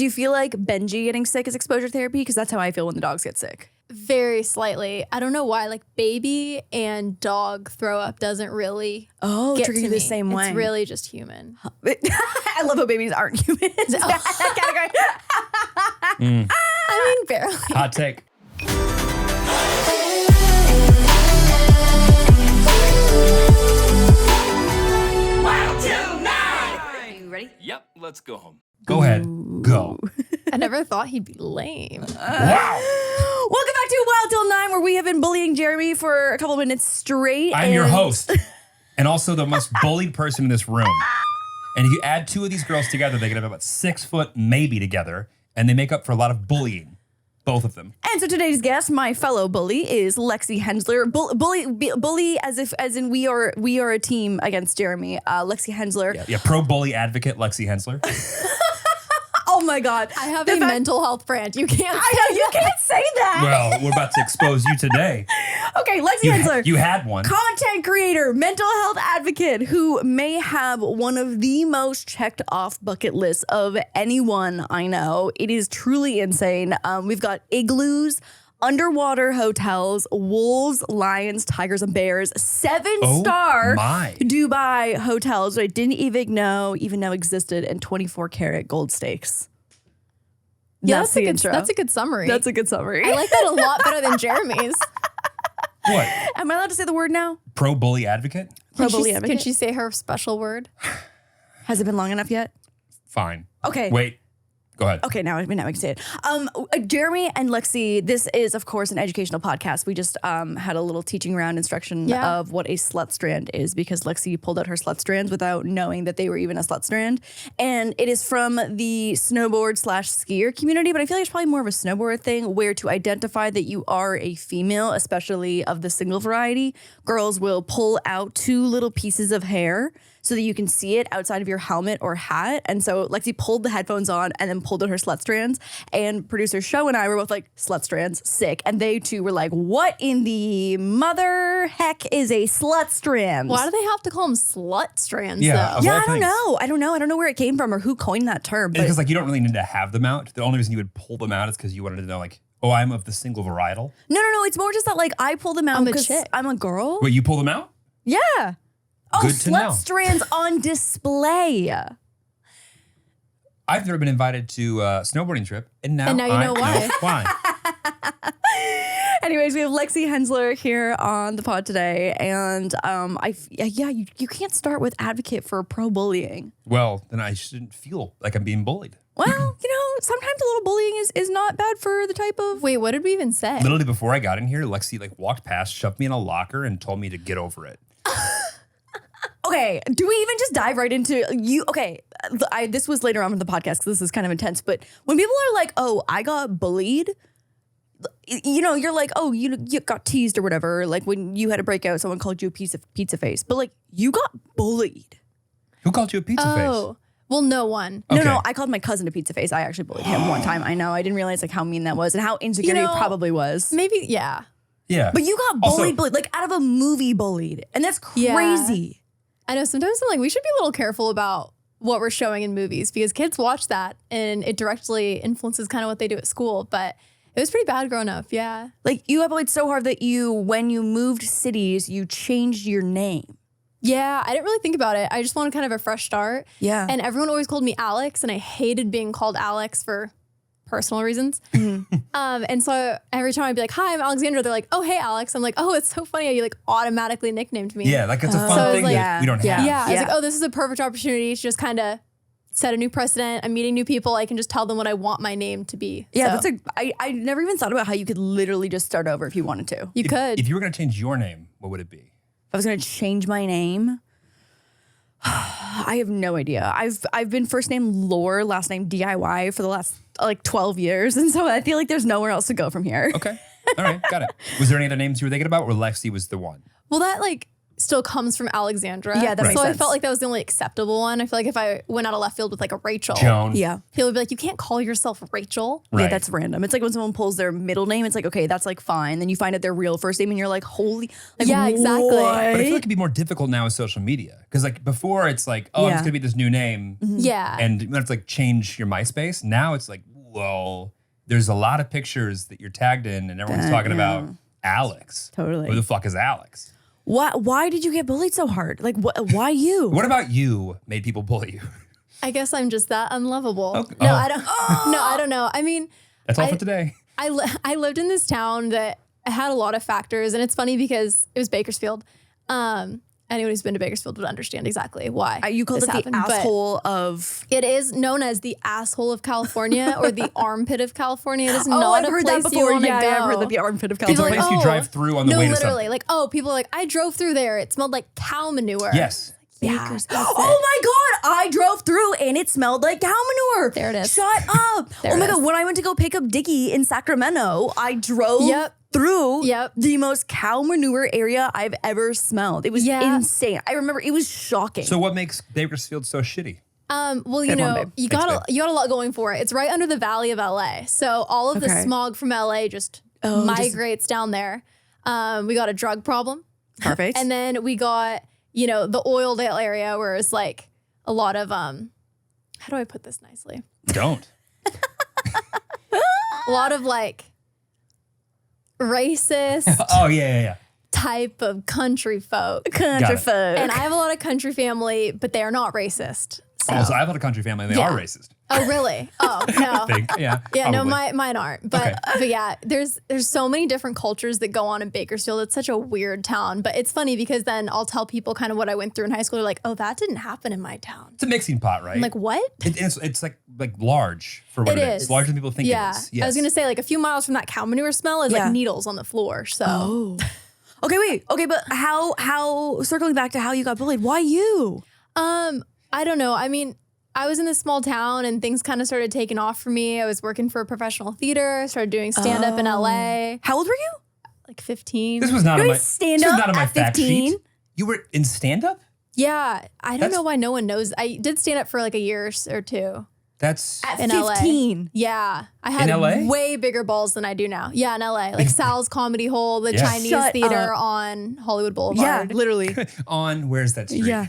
Do you feel like Benji getting sick is exposure therapy? Because that's how I feel when the dogs get sick. Very slightly. I don't know why. Like baby and dog throw up doesn't really get trigger to you the me. same way. It's really just human. I love how babies aren't humans. That category. I mean, barely. Hot take. Wild Til 9! You ready? Yep, let's go home. Go ahead. Go. I never thought he'd be lame. Wow. Welcome back to Wild Til 9, where we have been bullying Jeremy for a couple of minutes straight. I'm your host and also the most bullied person in this room. And if you add two of these girls together, they get up about 6 foot maybe together, and they make up for a lot of bullying. Both of them. And so today's guest, my fellow bully, is Lexi Hensler. Bully as in we are a team against Jeremy. Lexi Hensler. Yeah, pro bully advocate Lexi Hensler. Oh my God. I have a mental health brand. You can't. I know, you can't say that. Well, we're about to expose you today. Okay, Lexi Hensler. You had one. Content creator, mental health advocate who may have one of the most checked off bucket lists of anyone I know. It is truly insane. We've got igloos, underwater hotels, wolves, lions, tigers, and bears, 7-star Dubai hotels that I didn't even know existed, and 24-karat gold stakes. Yeah, That's the intro. That's a good summary. That's a good summary. I like that a lot better than Jeremy's. What? Am I allowed to say the word now? Pro bully advocate? Pro bully advocate. Can she say her special word? Has it been long enough yet? Fine. Okay. Wait. Go ahead. Okay, now we can say it. Jeremy and Lexi, this is, of course, an educational podcast. We just had a little teaching round instruction of what a slut strand is, because Lexi pulled out her slut strands without knowing that they were even a slut strand. And it is from the snowboard/skier community, but I feel like it's probably more of a snowboard thing, where to identify that you are a female, especially of the single variety, girls will pull out 2 little pieces of hair so that you can see it outside of your helmet or hat. And so Lexi pulled the headphones on and then pulled out her slut strands. And producer Show and I were both like, slut strands, sick. And they too were like, what in the mother heck is a slut strand? Why do they have to call them slut strands, Yeah, though? Yeah, I don't know. I don't know where it came from or who coined that term. But Because like you don't really need to have them out. The only reason you would pull them out is because you wanted to know like, oh, I'm of the single varietal. No. It's more just that like I pull them out I'm a because chick. I'm a girl. Wait, you pull them out? Yeah. Oh, Good to know. slut strands on display. I've never been invited to a snowboarding trip, and now you know why. Why? Anyways, we have Lexi Hensler here on the pod today, and you can't start with advocate for pro bullying. Well, then I shouldn't feel like I'm being bullied. Well, sometimes a little bullying is not bad for the type of. Wait, what did we even say? Literally before I got in here, Lexi like walked past, shoved me in a locker, and told me to get over it. Okay, do we even just dive right into you? Okay, this was later on in the podcast because this is kind of intense. But when people are like, "Oh, I got bullied," you're like, "Oh, you got teased or whatever." Like when you had a breakout, someone called you a piece of pizza face. But like, you got bullied. Who called you a pizza face? Well, no one. Okay. No, I called my cousin a pizza face. I actually bullied him one time. I know. I didn't realize like how mean that was and how insecure he probably was. Maybe, yeah. Yeah. But you got bullied, like out of a movie bullied. And that's crazy. I know sometimes I'm like, we should be a little careful about what we're showing in movies because kids watch that and it directly influences kind of what they do at school. But it was pretty bad growing up, yeah. Like you got bullied so hard that when you moved cities, you changed your name. Yeah, I didn't really think about it. I just wanted kind of a fresh start. Yeah. And everyone always called me Alex and I hated being called Alex for personal reasons. And so every time I'd be like, hi, I'm Alexandra. They're like, oh, hey, Alex. I'm like, oh, it's so funny how you like automatically nicknamed me. Yeah, like it's a fun thing that we don't have. Yeah, I was like, oh, this is a perfect opportunity to just kind of set a new precedent. I'm meeting new people. I can just tell them what I want my name to be. Yeah, so, I never even thought about how you could literally just start over if you wanted to. You could. If you were going to change your name, what would it be? If I was going to change my name, I have no idea. I've been first name Laur, last name DIY for the last like 12 years. And so I feel like there's nowhere else to go from here. Okay. All right. Got it. Was there any other names you were thinking about or Lexi was the one? Well, that like still comes from Alexandra. Yeah, that makes So I sense. felt like that was the only acceptable one. I feel like if I went out of left field with like a Rachel, Joan. Yeah. people would be like, you can't call yourself Rachel. Yeah, Right. that's random. It's like when someone pulls their middle name, it's like, okay, that's like fine. Then you find out their real first name and you're like, holy. Like, Yeah, exactly. But I feel like what? it'd be more difficult now with social media. Because like before it's like, oh, I'm Yeah. just gonna be this new name. Yeah. And you have to like change your MySpace. Now it's like, well, there's a lot of pictures that you're tagged in and everyone's talking about Alex. Totally. Who the fuck is Alex? Why did you get bullied so hard? Like, why you? What about you made people bully you? I guess I'm just that unlovable. Okay. No, Oh. I don't. No, I don't know. I mean, That's all I- for today. I lived in this town that had a lot of factors, and it's funny because it was Bakersfield. Anyone who's been to Bakersfield would understand exactly why You called this it happened, the but asshole of. It is known as the asshole of California or the armpit of California. It is Oh, not I've a heard place that you before. want to Yeah, go. I've heard that the armpit of It's a California. place you drive through on the no, way to literally, something. like, people are like, I drove through there. It smelled like cow manure. Yes. Yeah. Oh my God, I drove through and it smelled like cow manure. There it is. Shut up. There Oh my it is. God, when I went to go pick up Dickie in Sacramento, I drove Yep. through Yep. the most cow manure area I've ever smelled. It was Yeah. insane. I remember it was shocking. So what makes Bakersfield so shitty? Well, you Good one, know, babe. you Thanks, got a lot going for it. It's right under the valley of LA. So all of the Okay. smog from LA just migrates down there. We got a drug problem. Perfect. And then we got, you know, the Oildale area where it's like a lot of how do I put this nicely? Don't. A lot of like racist Oh yeah. type of country folk. country Got it. folk. And I have a lot of country family, but they are not racist. So. Also, I have a country family and they are Yeah. racist. Oh, really? Oh, no. I think. Yeah. Yeah, no, probably. mine aren't. But Okay. but yeah, there's so many different cultures that go on in Bakersfield. It's such a weird town. But it's funny because then I'll tell people kind of what I went through in high school. They're like, oh, that didn't happen in my town. It's a mixing pot, right? I'm like, what? It's like large for what It it is. is. Larger than people think Yeah. it is. Yes. I was gonna say like a few miles from that cow manure smell is Yeah. like needles on the floor. So Oh. Okay, wait. Okay, but how circling back to how you got bullied, why you? I don't know. I mean, I was in this small town and things kind of started taking off for me. I was working for a professional theater, started doing stand up in LA, How old were you? like 15. This was not You're on in my stand this was up not on my at fact 15? sheet. You were in stand up? Yeah, I don't That's- know why no one knows. I did stand up for like a year or two. That's At In LA. 15. Yeah, I had LA? way bigger balls than I do now. Yeah, in LA, like Sal's Comedy Hole, the Yeah. Chinese Shut theater up. on Hollywood Yeah, Boulevard. literally. on where's that street? Yeah.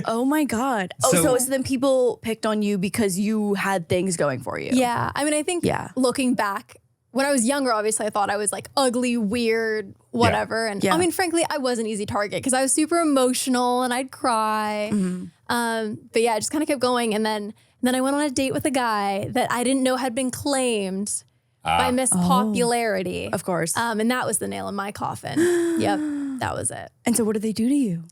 Oh my God. Oh, So- so then people picked on you because you had things going for you. Yeah, I mean, I think Yeah. looking back, when I was younger, obviously I thought I was like ugly, weird, whatever. And Yeah. I mean, frankly, I was an easy target because I was super emotional and I'd cry. But yeah, I just kind of kept going. And then I went on a date with a guy that I didn't know had been claimed by Miss Popularity. Of course. And that was the nail in my coffin. Yep, that was it. And so what did they do to you?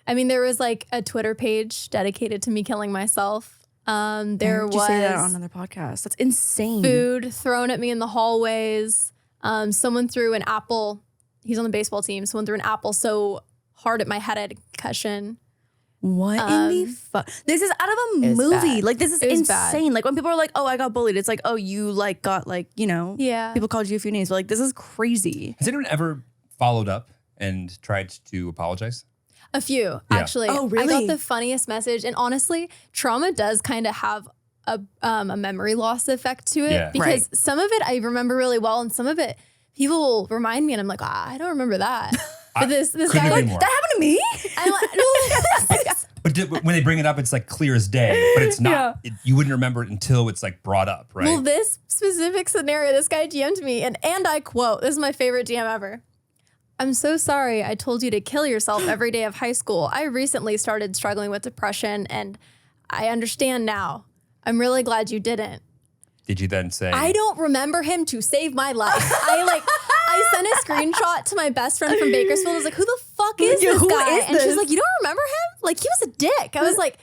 I mean, there was like a Twitter page dedicated to me killing myself. There Did you say that on was another podcast? That's insane. food thrown at me in the hallways. Someone threw an apple. He's on the baseball team. Someone threw an apple so hard at my head I had a concussion. What in the fuck? This is out of a was movie. bad. Like, this is It was insane. Like, when people are like, oh, I got bullied, it's like, oh, you like got like, you know, Yeah. people called you a few names. But like, this is crazy. Has anyone ever followed up and tried to apologize? A few, actually. Oh, I really? got the funniest message. And honestly, trauma does kind of have a memory loss effect to it Yeah. because Right. some of it I remember really well, and some of it people will remind me, and I'm like, I don't remember that. But this couldn't guy, agree like, more. That happened to me. I'm like, no, But when they bring it up, it's like clear as day. But it's not. You wouldn't remember it until it's like brought up, right? Well, this specific scenario, this guy DM'd me, and I quote, this is my favorite DM ever. I'm so sorry I told you to kill yourself every day of high school. I recently started struggling with depression, and I understand now. I'm really glad you didn't. Did you then say? I don't remember him to save my life. I sent a screenshot to my best friend from Bakersfield. I was like, who the fuck is Yeah, this who guy? is And she's this? like, you don't remember him? Like, he was a dick. I was like,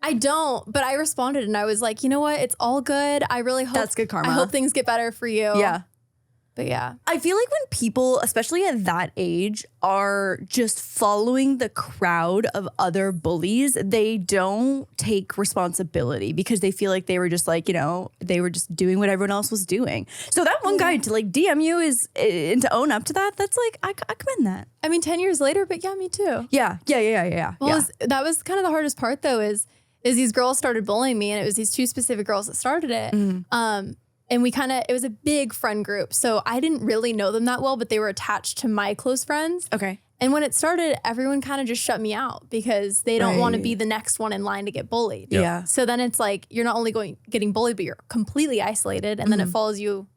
I don't. But I responded and I was like, you know what? It's all good. I really hope That's good karma. I hope things get better for you. Yeah. But yeah. I feel like when people, especially at that age, are just following the crowd of other bullies, they don't take responsibility because they feel like they were just like, they were just doing what everyone else was doing. So that one guy to like DM you and to own up to that, that's like, I commend that. I mean, 10 years later, but yeah, me too. Yeah. Well, that was kind of the hardest part though, is these girls started bullying me, and it was these two specific girls that started it. And it was a big friend group. So I didn't really know them that well, but they were attached to my close friends. Okay. And when it started, everyone kind of just shut me out because they don't want to be the next one in line to get bullied. Yeah. So then it's like, you're not only getting bullied, but you're completely isolated. And then it follows you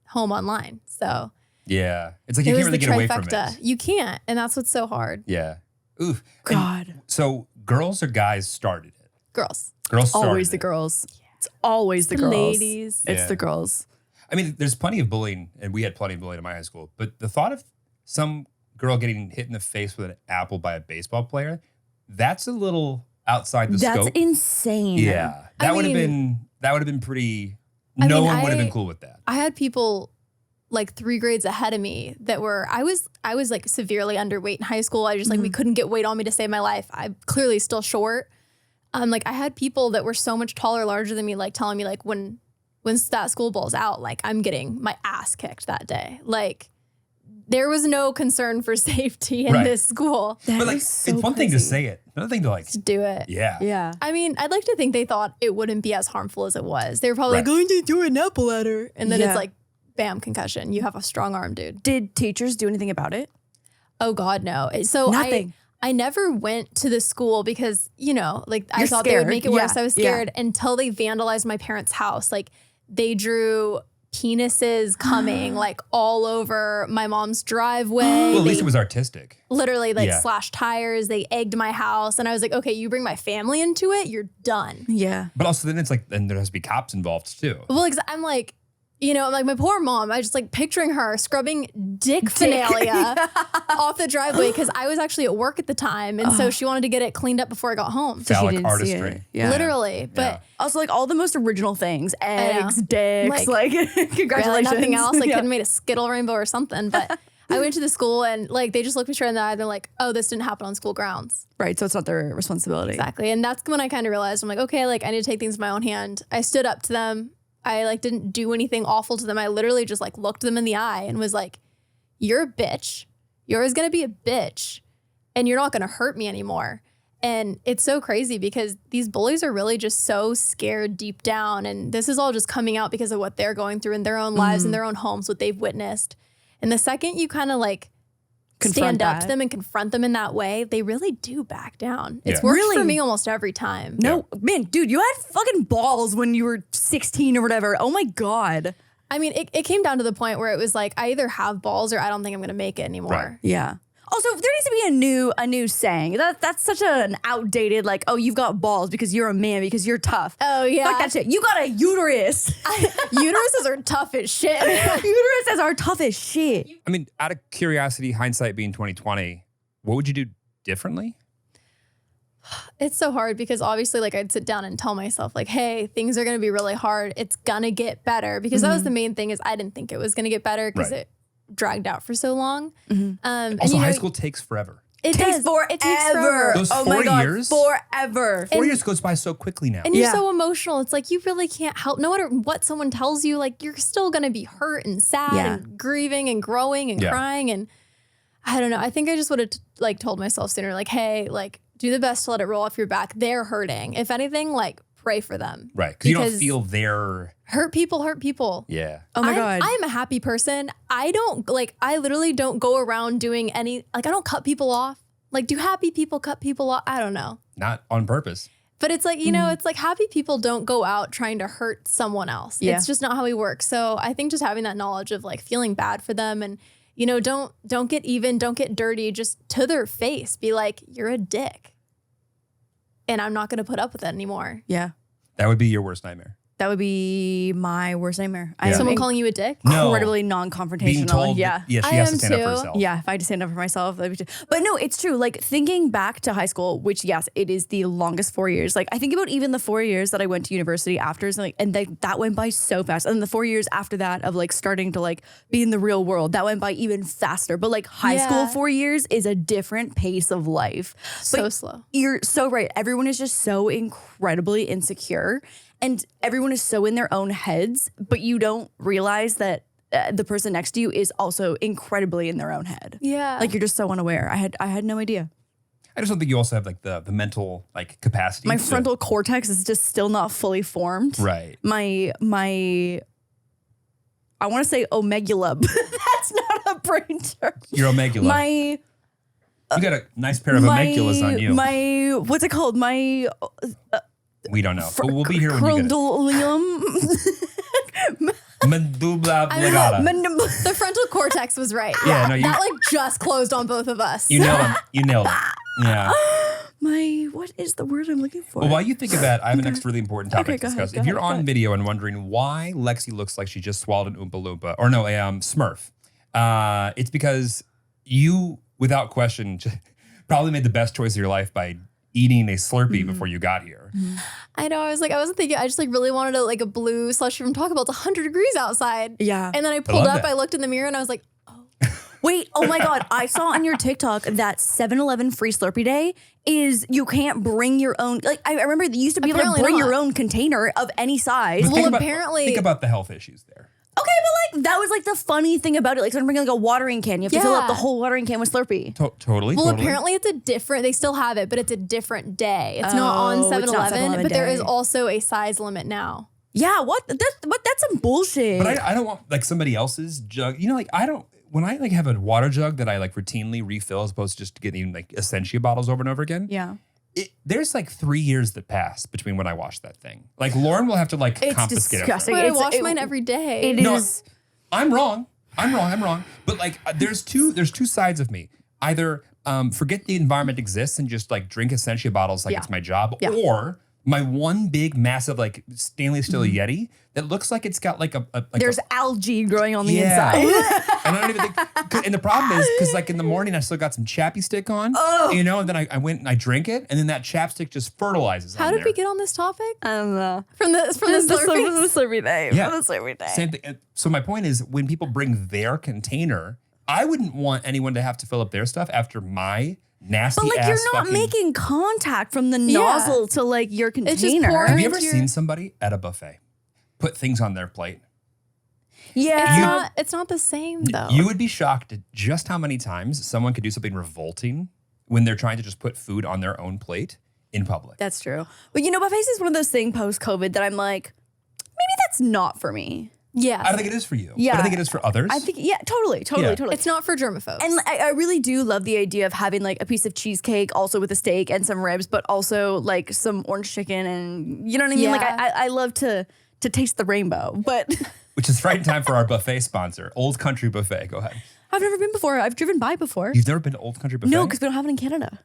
home online. So Yeah. It's like you can't really get away from it. You can't. And that's what's so hard. Yeah. Oof. God. And so girls or guys started it? Girls. Girls started Always the it. girls. It's always the girls. Ladies. It's the girls. I mean, there's plenty of bullying, and we had plenty of bullying in my high school. But the thought of some girl getting hit in the face with an apple by a baseball player, that's a little outside the scope. That's insane. Yeah. That would have been pretty, no one would have been cool with that. I had people like 3 grades ahead of me that were, I was like severely underweight in high school. I just like, we couldn't get weight on me to save my life. I'm clearly still short. Like I had people that were so much taller, larger than me, like telling me like when that school ball's out, like I'm getting my ass kicked that day. Like there was no concern for safety in this school. But like, it's one thing to say it, another thing to like do it. Yeah. Yeah. I mean, I'd like to think they thought it wouldn't be as harmful as it was. They were probably going to throw an apple at her. And then it's like, bam, concussion. You have a strong arm, dude. Did teachers do anything about it? Oh God, no. So Nothing. I never went to the school because, like I You're thought scared. they would make it worse. Yeah. I was scared until they vandalized my parents' house. Like they drew penises coming like all over my mom's driveway. Well, at least it was artistic. Literally like slashed tires. They egged my house. And I was like, okay, you bring my family into it, you're done. Yeah. But also then it's like, then there has to be cops involved too. Well, I'm like, like my poor mom, I just like picturing her scrubbing dick finalia off the driveway because I was actually at work at the time. And so she wanted to get it cleaned up before I got home. Phallic artistry. Yeah. Literally. But also like all the most original things, eggs, dicks, like congratulations. Really, nothing else. Like couldn't made a Skittle rainbow or something. But I went to the school and like they just looked me straight in the eye. They're like, oh, this didn't happen on school grounds. Right. So it's not their responsibility. Exactly. And that's when I kind of realized I'm like, okay, like I need to take things in my own hand. I stood up to them. I like didn't do anything awful to them. I literally just like looked them in the eye and was like, you're a bitch. You're always going to be a bitch and you're not going to hurt me anymore. And it's so crazy because these bullies are really just so scared deep down. And this is all just coming out because of what they're going through in their own lives, in their own homes, what they've witnessed. And the second you kind of like stand up to them and confront them in that way, they really do back down. It's worked for me almost every time. No, man, dude, you had fucking balls when you were 16 or whatever. Oh my God. I mean, it came down to the point where it was like, I either have balls or I don't think I'm going to make it anymore. Right. Yeah. Also, there needs to be a new saying. That's such an outdated, like, oh, you've got balls because you're a man, because you're tough. Oh, yeah. Fuck that shit. You got a uterus. Uteruses are tough as shit. Uteruses are tough as shit. I mean, out of curiosity, hindsight being 2020, what would you do differently? It's so hard because obviously like I'd sit down and tell myself like, hey, things are going to be really hard. It's going to get better because that was the main thing is I didn't think it was going to get better because it dragged out for so long. Also, high school takes forever. It takes forever. It takes forever. Those oh 4 my God, years? Forever. 4 years goes by so quickly now. And you're so emotional. It's like you really can't help. No matter what someone tells you, like you're still going to be hurt and sad and grieving and growing and crying. And I don't know. I think I just would have like told myself sooner, like, hey, like do the best to let it roll off your back. They're hurting. If anything, like pray for them. Right. Because you don't feel their... Hurt people. Yeah. Oh my God. I'm a happy person. I literally don't go around doing any, like I don't cut people off. Like do happy people cut people off? I don't know. Not on purpose. But it's like, it's like happy people don't go out trying to hurt someone else. Yeah. It's just not how we work. So I think just having that knowledge of like feeling bad for them and, don't get even, don't get dirty, just to their face, be like, you're a dick. And I'm not going to put up with it anymore. Yeah. That would be your worst nightmare. That would be my worst nightmare. Yeah. Someone calling you a dick? No. Incredibly Being non-confrontational. told, Yeah. she I has am to stand up for too. herself. Yeah, if I had to stand up for myself. But no, it's true. Like thinking back to high school, which yes, it is the longest 4 years. Like I think about even the 4 years that I went to university after, and that went by so fast. And the 4 years after that of like starting to like be in the real world, that went by even faster. But like high school 4 years is a different pace of life. So But slow. You're so right. Everyone is just so incredibly insecure. And everyone is so in their own heads, but you don't realize that the person next to you is also incredibly in their own head. Yeah. Like you're just so unaware. I had no idea. I just don't think you also have like the mental like capacity. My frontal cortex is just still not fully formed. Right. My I want to say omegula, but that's not a brain term. Your omegula. You got a nice pair of omegulas on you. My what's it called? My We don't know. But we'll be here when you get it. Medulla oblongata. The frontal cortex was right. Yeah, no, you- that like just closed on both of us. You nailed it. You nailed it. Yeah. What is the word I'm looking for? Well, while you think of that, I have a next really important topic Okay, to go ahead, discuss. go If you're ahead, go on ahead. video and wondering why Lexi looks like she just swallowed an Oompa Loompa, or no, a Smurf, it's because you, without question, probably made the best choice of your life by eating a Slurpee before you got here. I know. I wasn't thinking. I just like really wanted a blue slushy from Taco Bell. It's 100 degrees outside. Yeah. And then I pulled love up. that. I looked in the mirror and I was like, Wait, oh my God. I saw on your TikTok that 7-Eleven free Slurpee Day is you can't bring your own. Like, I remember you used to be able to Apparently bring not. your own container of any size. Well, Think about- apparently- think about the health issues there. Okay, but like, that was like the funny thing about it. Like, someone bringing like a watering can. You have to fill up Yeah. the whole watering can with Slurpee. Totally. well, totally. apparently it's a different. They still have it, but it's a different day. It's not on Oh, it's not 7-Eleven, 7-Eleven but there day. is also a size limit now. Yeah, what? That's some bullshit. But I don't want like somebody else's jug. You know, like I don't. When I like have a water jug that I like routinely refill as opposed to just getting like Essentia bottles over and over again. yeah. There's like 3 years that pass between when I wash that thing. Like Lauren will have to like It's confiscate disgusting. it. But I It's- wash it- mine every day. It No, is. I'm wrong. But like, there's two sides of me. Either forget the environment exists and just like drink Essentia bottles like Yeah. it's my job, Yeah. or my one big massive like stainless steel Yeti that looks like it's got like There's algae growing on the yeah. inside. And I don't even think, and the problem is because like in the morning I still got some chappy stick on, you know, and then I went and I drank it, and then that chapstick just fertilizes. How on did there. we get on this topic? I don't know. From the Slurpees? Slurpee Day. Yeah. The Slurpee Day. Same thing. So my point is, when people bring their container, I wouldn't want anyone to have to fill up their stuff after my nasty But like ass you're not fucking- making contact from the nozzle to like your just container. pouring Have you ever into your- seen somebody at a buffet put things on their plate? Yeah. It's not the same though. You would be shocked at just how many times someone could do something revolting when they're trying to just put food on their own plate in public. That's true. But you know, buffets is one of those things post-COVID that I'm like, maybe that's not for me. yeah. I don't think it is for you. Yeah. But I think it is for others. I think, yeah, totally. Yeah. It's not for germaphobes. And I really do love the idea of having like a piece of cheesecake also with a steak and some ribs, but also like some orange chicken and you know what I mean? Like Yeah. I love to taste the rainbow, but Which is right in time for our buffet sponsor, Old Country Buffet. Go ahead. I've never been before. I've driven by before. You've never been to Old Country Buffet? No, because we don't have it in Canada.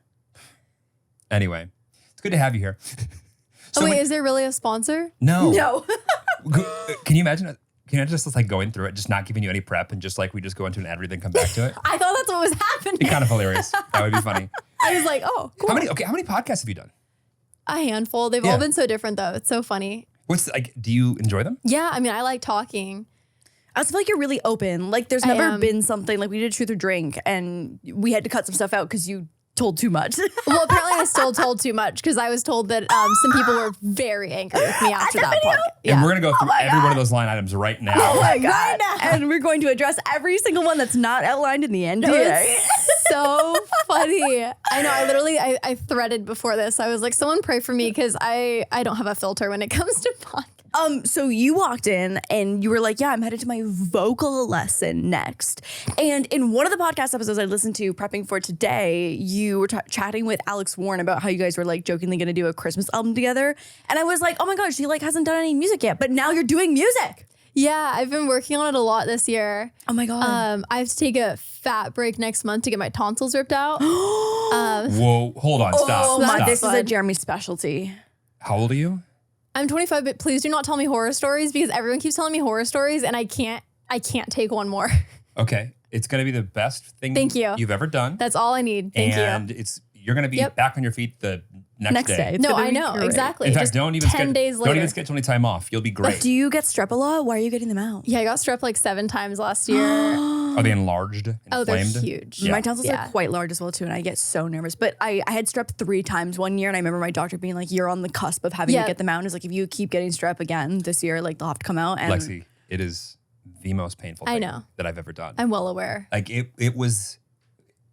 Anyway, it's good to have you here. oh wait, when- is there really a sponsor? no. No. Can you imagine? Can you just like going through it, just not giving you any prep, and just like we just go into an ad read, then come back to it? I thought that's what was happening. Be kind of hilarious. That would be funny. I was like, oh, cool. How many podcasts have you done? A handful. They've Yeah. all been so different though. It's so funny. What's like? Do you enjoy them? Yeah, I mean, I like talking. I also feel like you're really open. Like there's I never am. been something like we did Truth or Drink and we had to cut some stuff out because you told too much. Well, apparently I still told too much because I was told that some people were very angry with me after that podcast. And we're gonna go through my every one God. of those line items right now. Oh my God. And we're going to address every single one that's not outlined in the NDA. It's so funny. I know. I literally I threaded before this. I was like, someone pray for me because I don't have a filter when it comes to podcasts. So you walked in and you were like, yeah, I'm headed to my vocal lesson next. And in one of the podcast episodes I listened to prepping for today, you were chatting with Alex Warren about how you guys were like jokingly going to do a Christmas album together. And I was like, oh my God, she like hasn't done any music yet, but now you're doing music. Yeah, I've been working on it a lot this year. Oh my God. I have to take a fat break next month to get my tonsils ripped out. Whoa, hold on, stop. Oh my, stop. this is a Jeremy specialty. How old are you? I'm 25, but please do not tell me horror stories because everyone keeps telling me horror stories and I can't take one more. Okay. It's going to be the best thing Thank you. you've ever done. That's all I need. Thank you. And you're going to be back on your feet the next day. It's No, gonna I be know. great. Exactly. In fact, Just don't even 10 days don't later. even schedule any time off. You'll be great. Do you get strep a lot? Why are you getting them out? Yeah, I got strep like 7 times last year. Are they enlarged? Oh, they're Inflamed? huge. Yeah. My tonsils Yeah. are quite large as well too, and I get so nervous. But I had strep 3 times one year, and I remember my doctor being like, "You're on the cusp of having to get them out." And it's like, if you keep getting strep again this year, like they'll have to come out. And Lexi, it is the most painful thing that I've ever done. I'm well aware. Like it was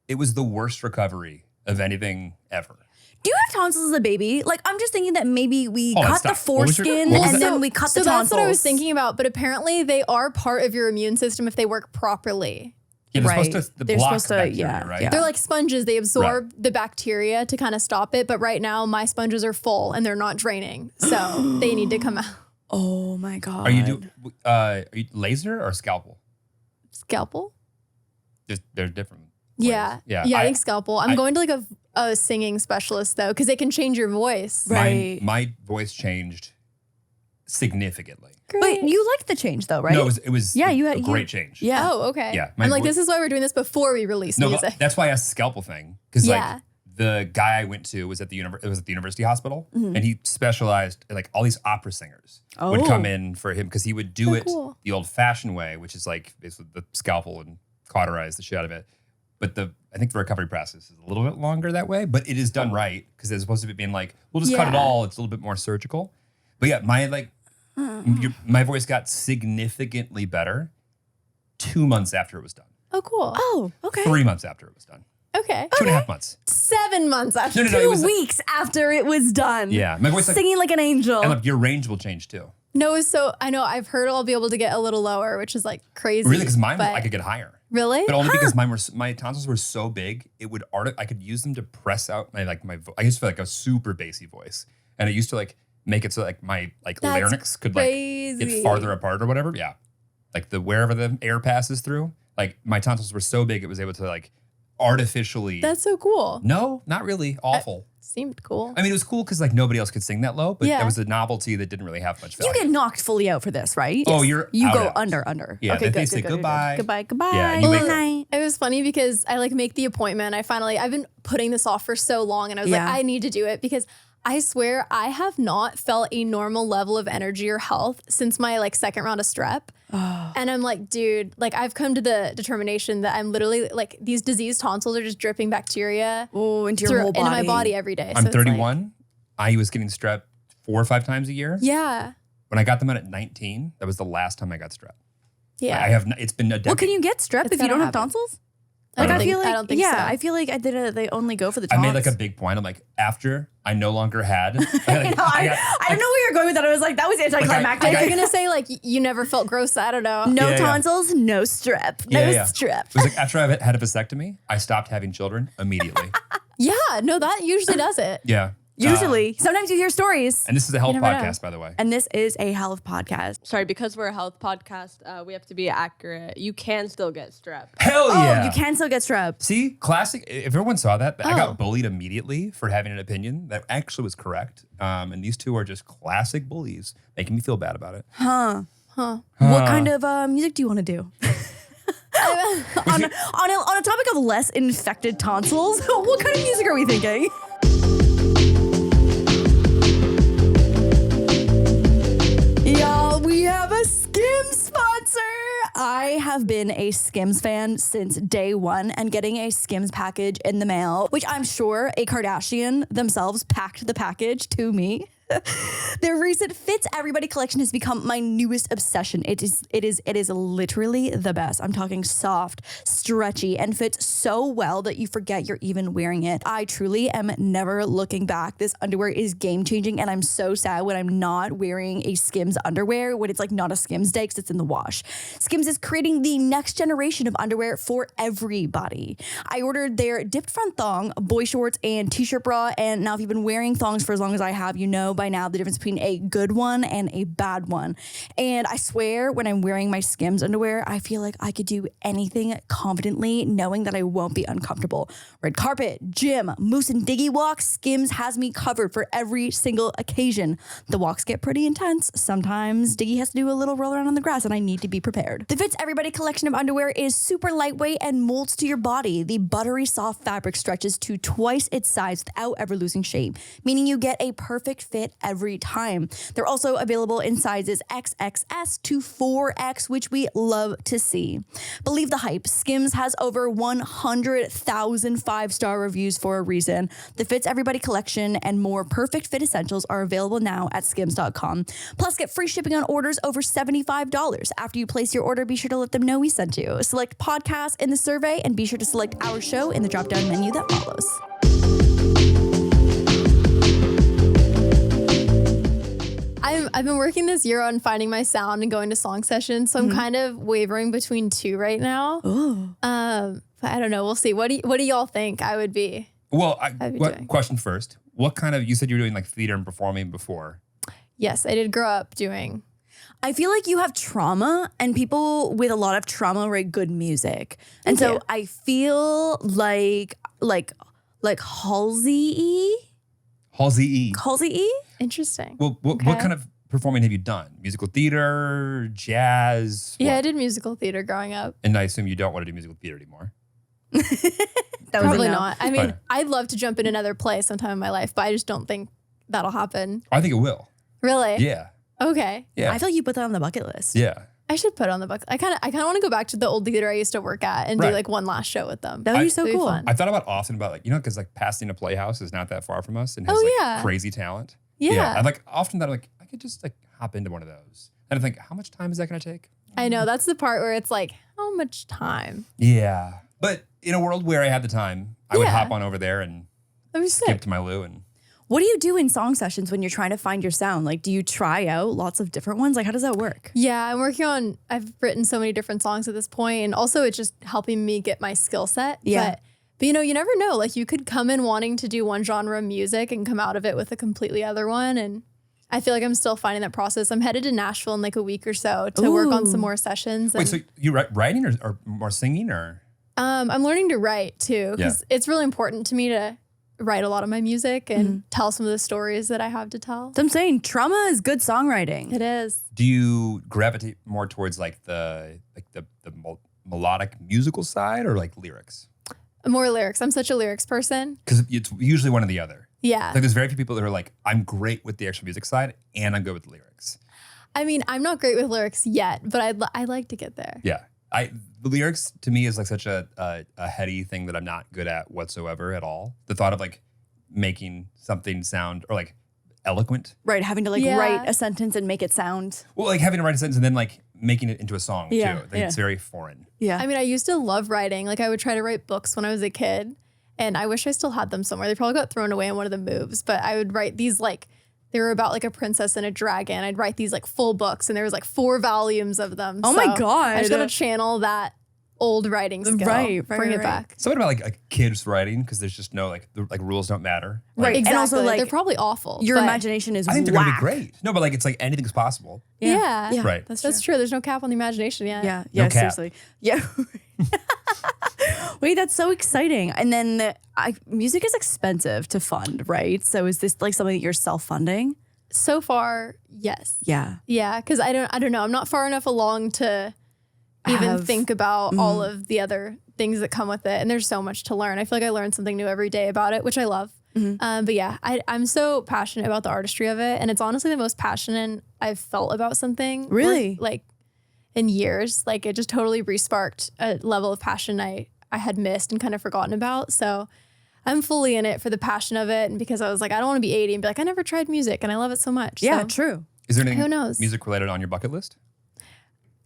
the worst recovery of anything ever. do you have tonsils as a baby? Like, I'm just thinking that maybe we Hold on, cut the stop. What was your- foreskin what was and that? then we cut So the tonsils. that's what I was thinking about. But apparently they are part of your immune system if they work properly. Yeah, they're Right. supposed to They're block supposed to- bacteria, yeah, right? yeah. They're like sponges. They absorb the bacteria to kind of stop it. But right now my sponges are full and they're not draining. So they need to come out. Oh my god. Are you laser or scalpel? Scalpel? They're different. ways. Yeah. Yeah. I think scalpel. I'm going to like a singing specialist though, because they can change your voice. Right. My voice changed significantly. But you liked the change though, right? No, it was Yeah, a great change. Yeah. Oh, okay. Yeah, my I'm like, voice- this is why we're doing this before we release No, music. but that's why I asked the scalpel thing. Because Yeah. like the guy I went to was at the university hospital, Mm-hmm. and he specialized like all these opera singers Oh. would come in for him because he would do So it cool. the old-fashioned way, which is like basically the scalpel and cauterize the shit out of it. But I think the recovery process is a little bit longer that way, but it is done right because as opposed to it being like, we'll just cut it Yeah. all. It's a little bit more surgical. But yeah, my voice got significantly better 2 months after it was done. Oh, cool. Oh, okay. 3 months after it was done. Okay. 2.5 months. 7 months after. No, it 2 was weeks after it was done. Yeah, my voice like, Singing like an angel. and look, your range will change too. No, so I know I've heard I'll be able to get a little lower, which is like crazy. Really, because mine but- I could get higher, Really? but only because my tonsils were so big. It would I could use them to press out my I used to feel like a super bassy voice, and it used to like make it so like my That's larynx could like crazy. get farther apart or whatever. Yeah, like wherever the air passes through, like my tonsils were so big it was able to like artificially. That's so cool. No, not really. Awful. Seemed cool. I mean, it was cool because like nobody else could sing that low, but Yeah. that was a novelty that didn't really have much you value. get knocked fully out for this, right? Oh, you're You out, go out. under. Yeah, Okay, they good, say good, good, goodbye. Goodbye, goodbye. Yeah, and you Good wake- night. It was funny because I like make the appointment. I've been putting this off for so long and I was Yeah. like, I need to do it because I swear I have not felt a normal level of energy or health since my like second round of strep. And I'm like, dude, like I've come to the determination that I'm literally like these diseased tonsils are just dripping bacteria Oh, into your whole body. into my body every day. I'm So it's like- 31. I was getting strep 4 or 5 times a year. yeah. When I got them out at 19, that was the last time I got strep. Yeah. I have. It's been a decade. Well, can you get strep It's if you don't gonna have happen. tonsils? I Like don't I think- feel like I don't think yeah, so. I feel like they only go for the I tons. made like a big point. I'm like, after I no longer had. I don't know where you're going with that. I was like, that was anticlimactic. You're gonna say like you never felt gross. I don't know. No Yeah. tonsils, no strep. No strep. It was like after I had a vasectomy, I stopped having children immediately. Yeah. No, that usually does it. Yeah. Usually. Sometimes you hear stories. And this is a health never know. podcast, by the way. And this is a health podcast. Sorry, because we're a health podcast, we have to be accurate. You can still get strep. Hell Oh, yeah. you can still get strep. See, classic. If everyone saw that, I Oh. got bullied immediately for having an opinion that actually was correct. And these two are just classic bullies, making me feel bad about it. What kind of music do you want to do? on a topic of less infected tonsils, what kind of music are we thinking? Y'all, we have a Skims sponsor. I have been a Skims fan since day one, and getting a Skims package in the mail, which I'm sure a Kardashian themselves packed the package to me. Their recent Fits Everybody collection has become my newest obsession. It is literally the best. I'm talking soft, stretchy, and fits so well that you forget you're even wearing it. I truly am never looking back. This underwear is game changing, and I'm so sad when I'm not wearing a Skims underwear, when it's like not a Skims day because it's in the wash. Skims is creating the next generation of underwear for everybody. I ordered their dipped front thong, boy shorts, and t-shirt bra, and now if you've been wearing thongs for as long as I have, you know by now the difference between a good one and a bad one. And I swear when I'm wearing my Skims underwear, I feel like I could do anything confidently knowing that I won't be uncomfortable. Red carpet, gym, moose and diggy walks, Skims has me covered for every single occasion. The walks get pretty intense. Sometimes Diggy has to do a little roll around on the grass and I need to be prepared. The Fits Everybody collection of underwear is super lightweight and molds to your body. The buttery soft fabric stretches to twice its size without ever losing shape, meaning you get a perfect fit every time. They're also available in sizes XXS to 4X, which we love to see. Believe the hype. Skims has over 100,000 5-star reviews for a reason. The Fits Everybody collection and more perfect fit essentials are available now at skims.com. Plus, get free shipping on orders over $75. After you place your order, be sure to let them know we sent you. Select podcast in the survey and be sure to select our show in the drop-down menu that follows. I've been working this year on finding my sound and going to song sessions, so I'm kind of wavering between two right now. But I don't know. We'll see. What do y'all think I would be? Well, doing? Question first. What kind of, you said you were doing like theater and performing before. Yes, I did grow up doing. I feel like you have trauma, and people with a lot of trauma write good music. And so I feel like Halsey-y? Halsey-y. Interesting. Well, what kind of performing have you done? Musical theater, jazz? Yeah, what? I did musical theater growing up. And I assume you don't want to do musical theater anymore. Probably not. I mean, I'd love to jump in another play sometime in my life, but I just don't think that'll happen. I think it will. Really? Yeah. Okay. Yeah. I feel like you put that on the bucket list. Yeah. I should put it on the bucket. I kind of want to go back to the old theater I used to work at and do like one last show with them. That would be so cool. Fun. I thought about often about because like Pasadena Playhouse is not that far from us and has crazy talent. Yeah. I like often that I'm like, I could just like hop into one of those. And I think, how much time is that going to take? I know. That's the part where it's like, how much time? Yeah. But in a world where I had the time, I would hop on over there and That'd be skip sick. to my loo. And What do you do in song sessions when you're trying to find your sound? Like, do you try out lots of different ones? Like, how does that work? Yeah, I've written so many different songs at this point, and also it's just helping me get my skill set. Yeah. But you never know. Like, you could come in wanting to do one genre of music and come out of it with a completely other one. And I feel like I'm still finding that process. I'm headed to Nashville in like a week or so to work on some more sessions. wait, so you writing or more singing or? I'm learning to write too, because it's really important to me to write a lot of my music and tell some of the stories that I have to tell. So I'm saying trauma is good songwriting. It is. Do you gravitate more towards like the melodic musical side or like lyrics? More lyrics. I'm such a lyrics person. Because it's usually one or the other. Yeah. Like there's very few people that are like, I'm great with the actual music side and I'm good with the lyrics. I mean, I'm not great with lyrics yet, but I'd like to get there. Yeah. The lyrics to me is like such a heady thing that I'm not good at whatsoever at all. The thought of like making something sound or like eloquent. Right, having to like write a sentence and make it sound. Well, like having to write a sentence and then like making it into a song too. Yeah, I think it's very foreign. Yeah. I mean, I used to love writing. Like I would try to write books when I was a kid, and I wish I still had them somewhere. They probably got thrown away in one of the moves, but I would write these like, they were about like a princess and a dragon. I'd write these like full books, and there was like 4 volumes of them. Oh my God. I just gotta channel that old writing skill. Bring it back. Something about like kids writing because there's just no like the rules don't matter. Like, Right. Exactly. And also like they're probably awful. your but imagination is I think they're gonna be whack. great. No, but like it's like anything's possible. Yeah. Yeah. Right. That's true. There's no cap on the imagination yet. Yeah. No Yeah. cap. Seriously. Yeah. Wait, that's so exciting. And then music is expensive to fund, right? So is this like something that you're self-funding? So far, yes. Yeah. Yeah, because I don't know. I'm not far enough along to even think about all of the other things that come with it. And there's so much to learn. I feel like I learn something new every day about it, which I love. But yeah, I'm so passionate about the artistry of it. And it's honestly the most passionate I've felt about something. Really? Like in years. Like it just totally re-sparked a level of passion I had missed and kind of forgotten about. So I'm fully in it for the passion of it. And because I was like, I don't want to be 80 and be like, I never tried music and I love it so much. Yeah, So, true. Is there anything Who knows? music related on your bucket list?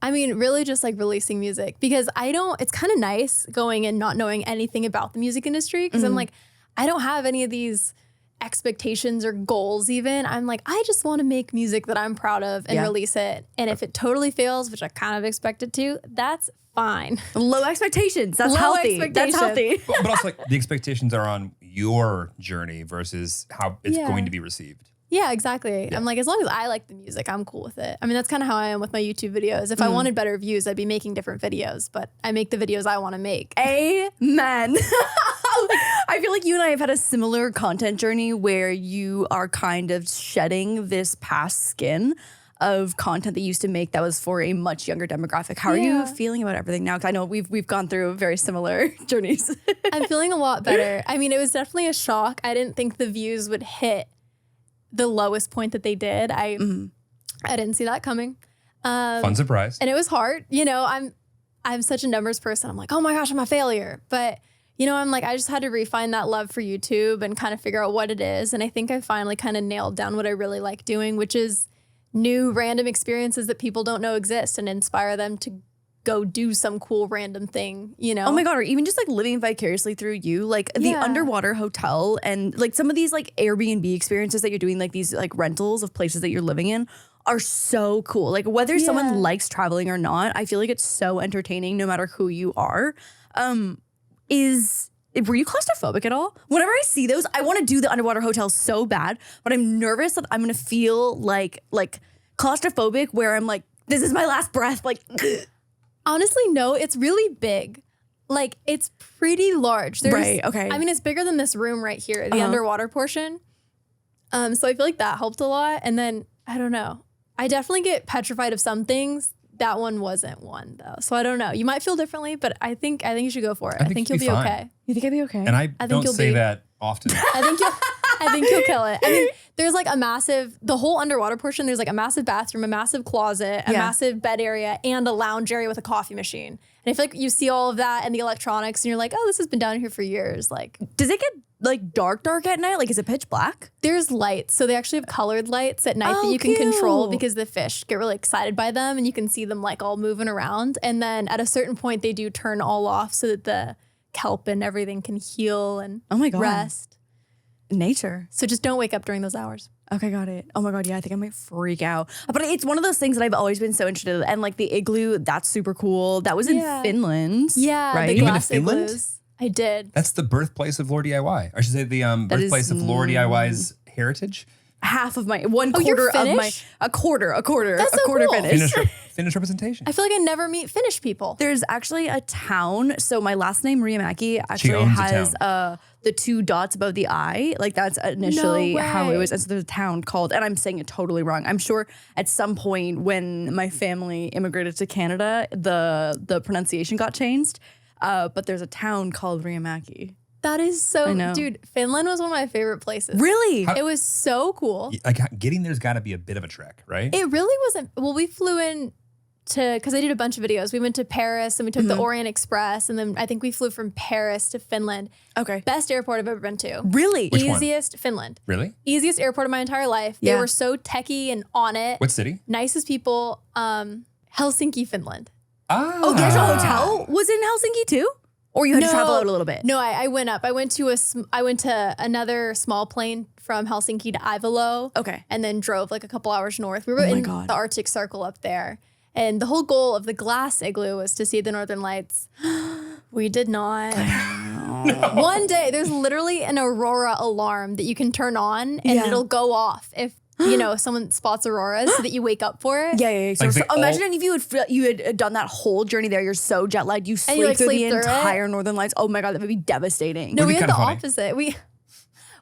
I mean, really just like releasing music, because it's kind of nice going and not knowing anything about the music industry. Because I'm like, I don't have any of these expectations or goals even. I'm like, I just want to make music that I'm proud of and release it. And if it totally fails, which I kind of expect it to, that's fine. Low expectations. That's Low healthy. That's expectations. healthy. But also like the expectations are on your journey versus how it's going to be received. Yeah, exactly. I'm like, as long as I like the music, I'm cool with it. I mean, that's kind of how I am with my YouTube videos. If I wanted better views, I'd be making different videos, but I make the videos I want to make. Amen. I feel like you and I have had a similar content journey where you are kind of shedding this past skin of content that you used to make that was for a much younger demographic. How are you feeling about everything now? Because I know we've gone through very similar journeys. I'm feeling a lot better. I mean, it was definitely a shock. I didn't think the views would hit the lowest point that they did. I didn't see that coming. Fun surprise. And it was hard. You know, I'm such a numbers person. I'm like, oh my gosh, I'm a failure. But you know, I'm like, I just had to refine that love for YouTube and kind of figure out what it is. And I think I finally kind of nailed down what I really like doing, which is new random experiences that people don't know exist and inspire them to go do some cool random thing, you know? Oh my God, or even just like living vicariously through you, like the underwater hotel and like some of these like Airbnb experiences that you're doing, like these like rentals of places that you're living in are so cool. Like whether someone likes traveling or not, I feel like it's so entertaining no matter who you are. Were you claustrophobic at all? Whenever I see those, I want to do the underwater hotel so bad, but I'm nervous that I'm going to feel like claustrophobic where I'm like, this is my last breath. Like, honestly, no, it's really big. Like it's pretty large. Right, okay. I mean, it's bigger than this room right here, the underwater portion. So I feel like that helped a lot. And then, I don't know. I definitely get petrified of some things. That one wasn't one though. So I don't know. You might feel differently, but I think you should go for it. I think you'll be fine. okay. You think I'd be okay? And I think don't you'll say be- that often. I think you'll kill it. I mean, there's like the whole underwater portion, there's like a massive bathroom, a massive closet, a massive bed area, and a lounge area with a coffee machine. And I feel like you see all of that and the electronics and you're like, oh, this has been down here for years. Like, does it get like dark at night? Like, is it pitch black? there's lights. So they actually have colored lights at night that Oh, you can control cute. because the fish get really excited by them and you can see them like all moving around. And then at a certain point, they do turn all off so that the kelp and everything can heal and Oh my God. rest. Nature. So just don't wake up during those hours. Okay, got it. Oh my God, yeah, I think I might freak out. But it's one of those things that I've always been so interested in. And like the igloo, that's super cool. That was in Finland. Yeah, right? the You've been to glass Finland? igloos. I did. That's the birthplace of LaurDIY. I should say the birthplace of LaurDIY's heritage. Half of my you're quarter of my Finnish? a quarter That's so cool. Finnish. Finnish representation. I feel like I never meet Finnish people. There's actually a town. So my last name Riihimäki actually owns a has town. the two dots above the I. Like that's initially No how it way. was. And so there's a town called, and I'm saying it totally wrong. I'm sure at some point when my family immigrated to Canada, the pronunciation got changed. But there's a town called Riihimäki. That is I know. so, dude, Finland was one of my favorite places. Really? It was so cool. Like getting there's got to be a bit of a trek, right? It really wasn't. Well, we flew in because I did a bunch of videos. We went to Paris and we took the Orient Express. And then I think we flew from Paris to Finland. Okay. Best airport I've ever been to. Really? Which one? Easiest, Finland. Really? Easiest airport of my entire life. Yeah. They were so techie and on it. What city? Nicest people. Helsinki, Finland. Ah. Oh, the actual hotel was in Helsinki too? Or you had to travel out a little bit? No, I went up. I went to another small plane from Helsinki to Ivalo. Okay. And then drove like a couple hours north. We were my in God. the Arctic Circle up there. And the whole goal of the glass igloo was to see the Northern Lights. We did not. One day, there's literally an aurora alarm that you can turn on and it'll go off if someone spots auroras so that you wake up for it. Yeah. So, Like they imagine if you had done that whole journey there. You're so jet lagged. You sleep you, like, through the sleep through it? entire Northern Lights. Oh my God, that would be devastating. No, Would we be had the kinda funny. opposite.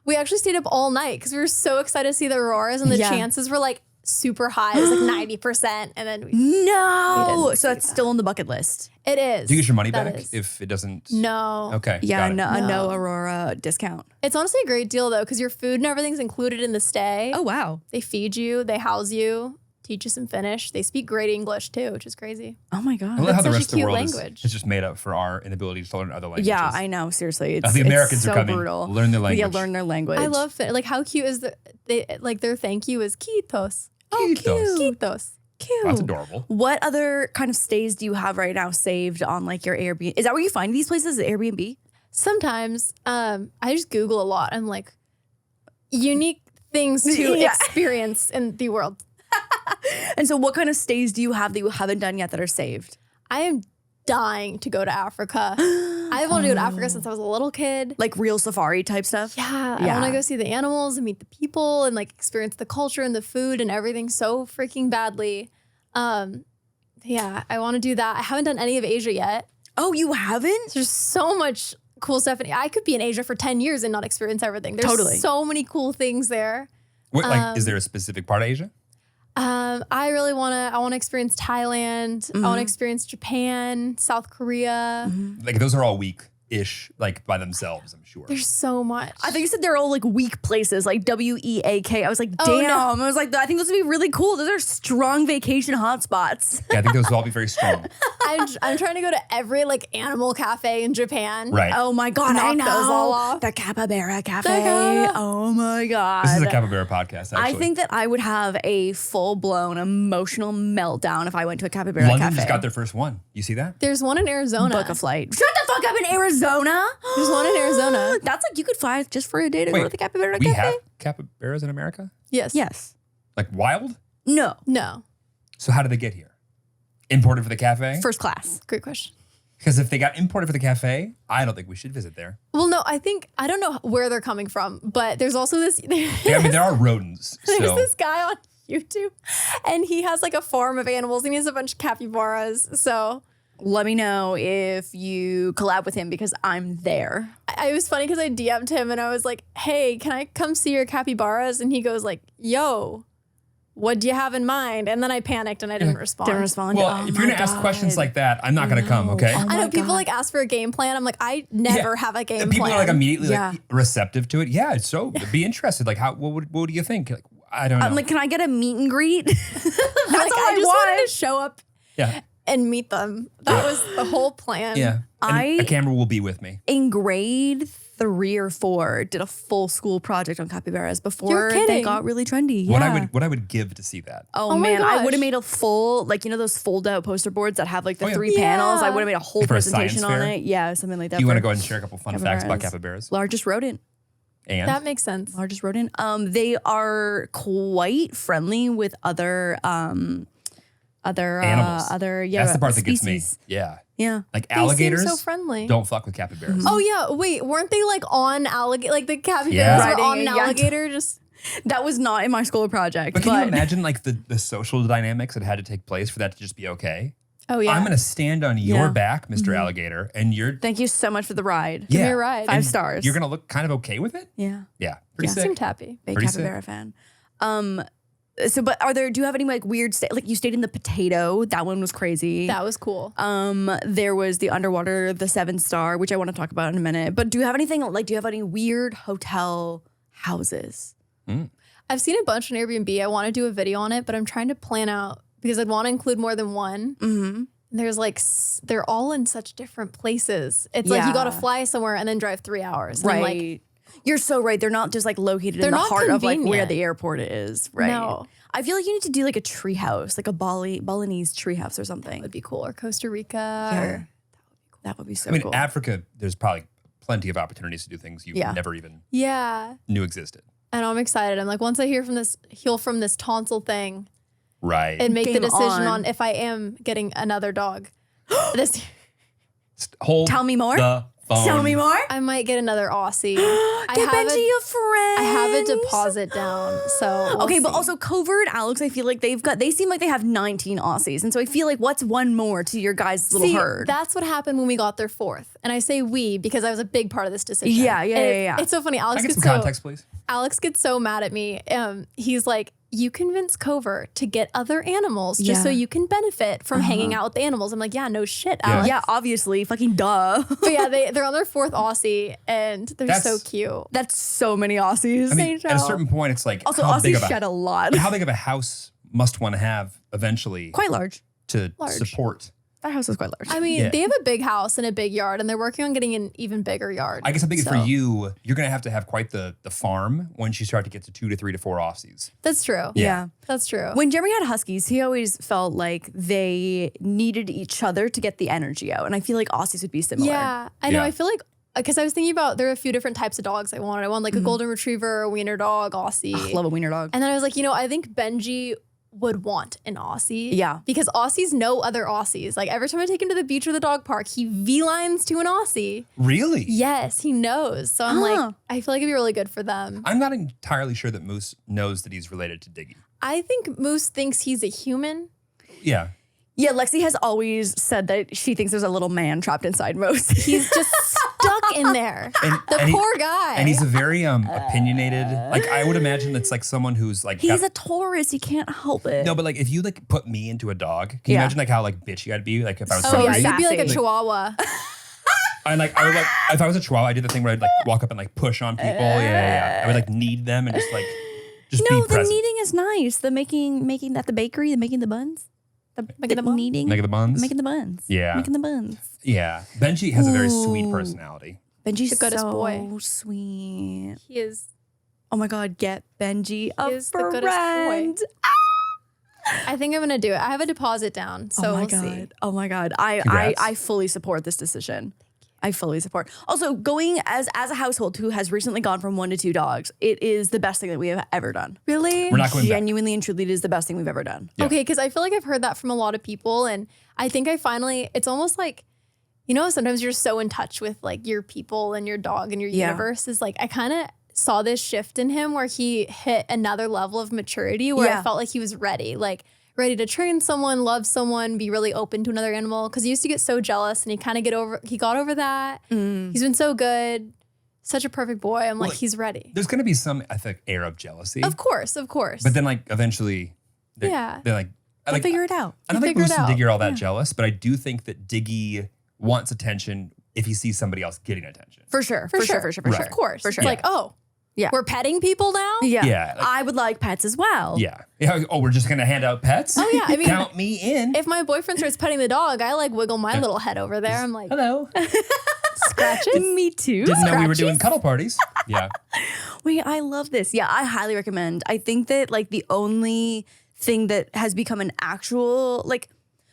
We actually stayed up all night because we were so excited to see the auroras and the chances were like super high. It was like 90%. And then No. didn't So that's still on the bucket list. it is. Do you get your money That back is. if it doesn't? No. Okay. Yeah, got it. no Aurora discount. It's honestly a great deal though because your food and everything's included in the stay. Oh wow. They feed you, they house you, teach you some Finnish. They speak great English too, which is crazy. Oh my I God. love how the such a rest of the cute world language. is just made up for our inability to learn other languages. Yeah, I know. Seriously, it's the Americans it's are so coming. brutal. Learn their language. Yeah, learn their language. I love Finnish. Like how cute is their thank you is kiitos. Oh, Kiitos. cute. Kiitos. Cute. That's adorable. What other kind of stays do you have right now saved on like your Airbnb? Is that where you find these places? Airbnb? Sometimes I just Google a lot. I'm like, unique things to Yeah. experience in the world. And so, what kind of stays do you have that you haven't done yet that are saved? I am dying to go to Africa. I want to go to Africa since I was a little kid. Like real safari type stuff? Yeah, I want to go see the animals and meet the people and like experience the culture and the food and everything so freaking badly. Yeah, I want to do that. I haven't done any of Asia yet. Oh, you haven't? There's so much cool stuff. And I could be in Asia for 10 years and not experience everything. There's so many cool things there. What, like, is there a specific part of Asia? I really want to experience Thailand. I want to experience Japan, South Korea. Like those are all weak-ish, like by themselves, I'm sure. There's so much. I think you said they're all like weak places, like WEAK. I was like, damn. Oh, no. I was like, I think those would be really cool. Those are strong vacation hotspots. Yeah, I think those will all be very strong. I'm trying to go to every like animal cafe in Japan. Right. Oh my God, I Knock know. those all off. The Capybara Cafe. Oh my God. This is a capybara podcast, actually. I think that I would have a full-blown emotional meltdown if I went to a capybara London cafe. just got their first one. You see that? There's one in Arizona. Book a flight. Shut the fuck up in Arizona. There's one in Arizona. That's like you could fly just for a day to go to the capybara we cafe. have capybaras in America? Yes. Yes. Like wild? No. No. So how did they get here? Imported for the cafe? First class. Great question. Because if they got imported for the cafe, I don't think we should visit there. Well, no, I don't know where they're coming from, but there's also this. Yeah, I mean, there are rodents. There's So this guy on YouTube, and he has like a farm of animals, and he has a bunch of capybaras. So Let me know if you collab with him because I'm there. it was funny because I DM'd him, and I was like, "Hey, can I come see your capybaras?" And he goes like, "Yo, what do you have in mind?" And then I panicked and I didn't respond. Didn't respond. well, if you're going to ask questions like that, I'm not going to come, okay? Oh I know my people God. like ask for a game plan. I'm like, I never have a game And people plan. are like immediately Yeah. like receptive to it. Yeah, so be interested. Like, what do you think? Like, I don't know. I'm like, can I get a meet and greet? That's Like, all I I just want. wanted to show up yeah, and meet them. That was the whole plan. yeah. And a camera will be with me. In grade 3 or 4, did a full school project on capybaras before You're they kidding. got really trendy. What Yeah. I would give to see that. Oh, Oh my man, I gosh. would have made a full, like, you know those fold out poster boards that have like the Oh, yeah. 3 panels? I Yeah. would have made a whole For a science presentation on fair? it. Yeah, something like that. Do you want to for go ahead and share a couple fun facts about capybaras? Largest rodent. And That makes sense. Largest rodent. They are quite friendly with other animals. other That's the part that gets species. me. Yeah. Yeah. Like They seem alligators so friendly. don't fuck with capybaras. Oh yeah, wait, weren't they like on alligator? Like the capybaras Yeah. were on Riding an a yacht. alligator? Just That was not in my school project. But can you imagine like the social dynamics that had to take place for that to just be okay? oh yeah. I'm going to stand on your Yeah. back, mister Alligator, and you're Thank you so much for the ride. yeah. me a ride. 5 And stars. You're going to look kind of okay with it? Yeah. Yeah. Pretty Yeah. sick. seemed happy. Big Pretty capybara fan. So, but do you have any like weird, like you stayed in the potato? That one was crazy. That was cool. There was the underwater, the 7-star, which I want to talk about in a minute. But do you have anything like, do you have any weird hotel houses? I've seen a bunch on Airbnb. I want to do a video on it, but I'm trying to plan out because I'd want to include more than one. Mm-hmm. There's like they're all in such different places. It's like you got to Yeah. fly somewhere and then drive 3 hours. And I'm Right. like, You're so right. They're not just like located in They're the not heart of like where convenient. the airport is. Right. No. I feel like you need to do like a tree house, like a Balinese tree house or something. would be cool. Or Costa Rica. Yeah. Or, That would be so I mean, cool. Africa, there's probably plenty of opportunities to do things you Yeah. never even yeah. knew existed. And I'm excited. I'm like, once I heal from this tonsil thing Right. and make the Game decision on. on if I am getting another dog. this Hold Tell me more. the phone. Tell me more. I might get another Aussie. I Get have Benji a friend. I have a deposit down. So we'll Okay, but see. also Cover and Alex, I feel like they seem like they have 19 Aussies. And so I feel like what's one more to your guys' little See, herd? that's what happened when we got there 4th. And I say we because I was a big part of this decision. Yeah. It's so funny. Can I Alex get gets some context, please? Alex gets so mad at me. He's like, you convince Cover to get other animals just so Yeah. you can benefit from hanging out with the animals. I'm like, yeah, no shit, Yeah. Alex. Yeah, obviously. Fucking duh. But yeah, they're on their 4th Aussie and they're so That's- cute. That's so many Aussies. I mean, at a know. certain point, it's like Also, how big Aussies of shed a lot. how big of a house must one have eventually Quite large. to Large. support? That house is quite large. I mean, Yeah. they have a big house and a big yard and they're working on getting an even bigger yard. I guess I'm thinking for So, you, you're going to have quite the farm once you start to get to 2 to 3 to 4 Aussies. That's true. yeah. That's true. When Jeremy had Huskies, he always felt like they needed each other to get the energy out. And I feel like Aussies would be similar. Yeah, I know. Yeah. I feel like because I was thinking about there are a few different types of dogs I wanted. I wanted like a golden retriever, a wiener dog, Aussie. Love a wiener dog. And then I was like, I think Benji would want an Aussie. Yeah. Because Aussies know other Aussies. Like every time I take him to the beach or the dog park, he V-lines to an Aussie. Really? Yes, he knows. So I'm like, I feel like it'd be really good for them. I'm not entirely sure that Moose knows that he's related to Diggy. I think Moose thinks he's a human. Yeah. Yeah, Lexi has always said that she thinks there's a little man trapped inside Moose. He's just stuck in there. The poor guy. And he's a very opinionated. Like I would imagine it's like someone who's like He's a Taurus. He can't help it. No, but like if you like put me into a dog, can you imagine like how like bitchy I'd be? Like if I was Oh yeah, hungry? you'd be like a Sassy. chihuahua. And like I would like if I was a chihuahua, I did the thing where I'd like walk up and like push on people. Yeah. I would like knead them and just No, be the present. kneading is nice. The making at the bakery, the making the buns. Making the bun? kneading. Making the buns? Making the buns. Yeah. Making the buns. Yeah. Benji has a very sweet personality. Benji's The goodest so boy. sweet. He is. Oh my God, get Benji a is the goodest boy. friend. I think I'm gonna do it. I have a deposit down, so Oh my we'll God. see. Oh my God. I Congrats. fully support this decision. I fully support. Also, going as a household who has recently gone from 1 to 2 dogs, it is the best thing that we have ever done. Really? We're not going back. Genuinely and truly, it is the best thing we've ever done. Yeah. Okay, because I feel like I've heard that from a lot of people, and I think I finally. It's almost like, you know, sometimes you're so in touch with like your people and your dog and your Yeah. universe. Is like I kind of saw this shift in him where he hit another level of maturity where Yeah. I felt like he was ready, like ready to train someone, love someone, be really open to another animal. Because he used to get so jealous, and he kind of got over that. He's been so good, such a perfect boy. I'm like, he's ready. There's gonna be some I think air of jealousy. Of course. But then like eventually they're like I They'll like figure it out. I don't think figure it Moose and out. Diggy are all that jealous, but I do think that Diggy wants attention if he sees somebody else getting attention. For sure. For sure. Right. Of course. For sure. It's like, oh, Yeah. we're petting people now? Yeah. Yeah, like- I would like pets as well. Yeah. Oh, we're just gonna hand out pets? Oh, yeah, I mean- Count me in. If my boyfriend starts petting the dog, I like wiggle my little head over there. I'm like, Hello. scratches? Me too. Didn't know we were Scratchies? doing cuddle parties. Yeah. Wait, I love this. Yeah, I highly recommend. I think that like the only thing that has become an actual like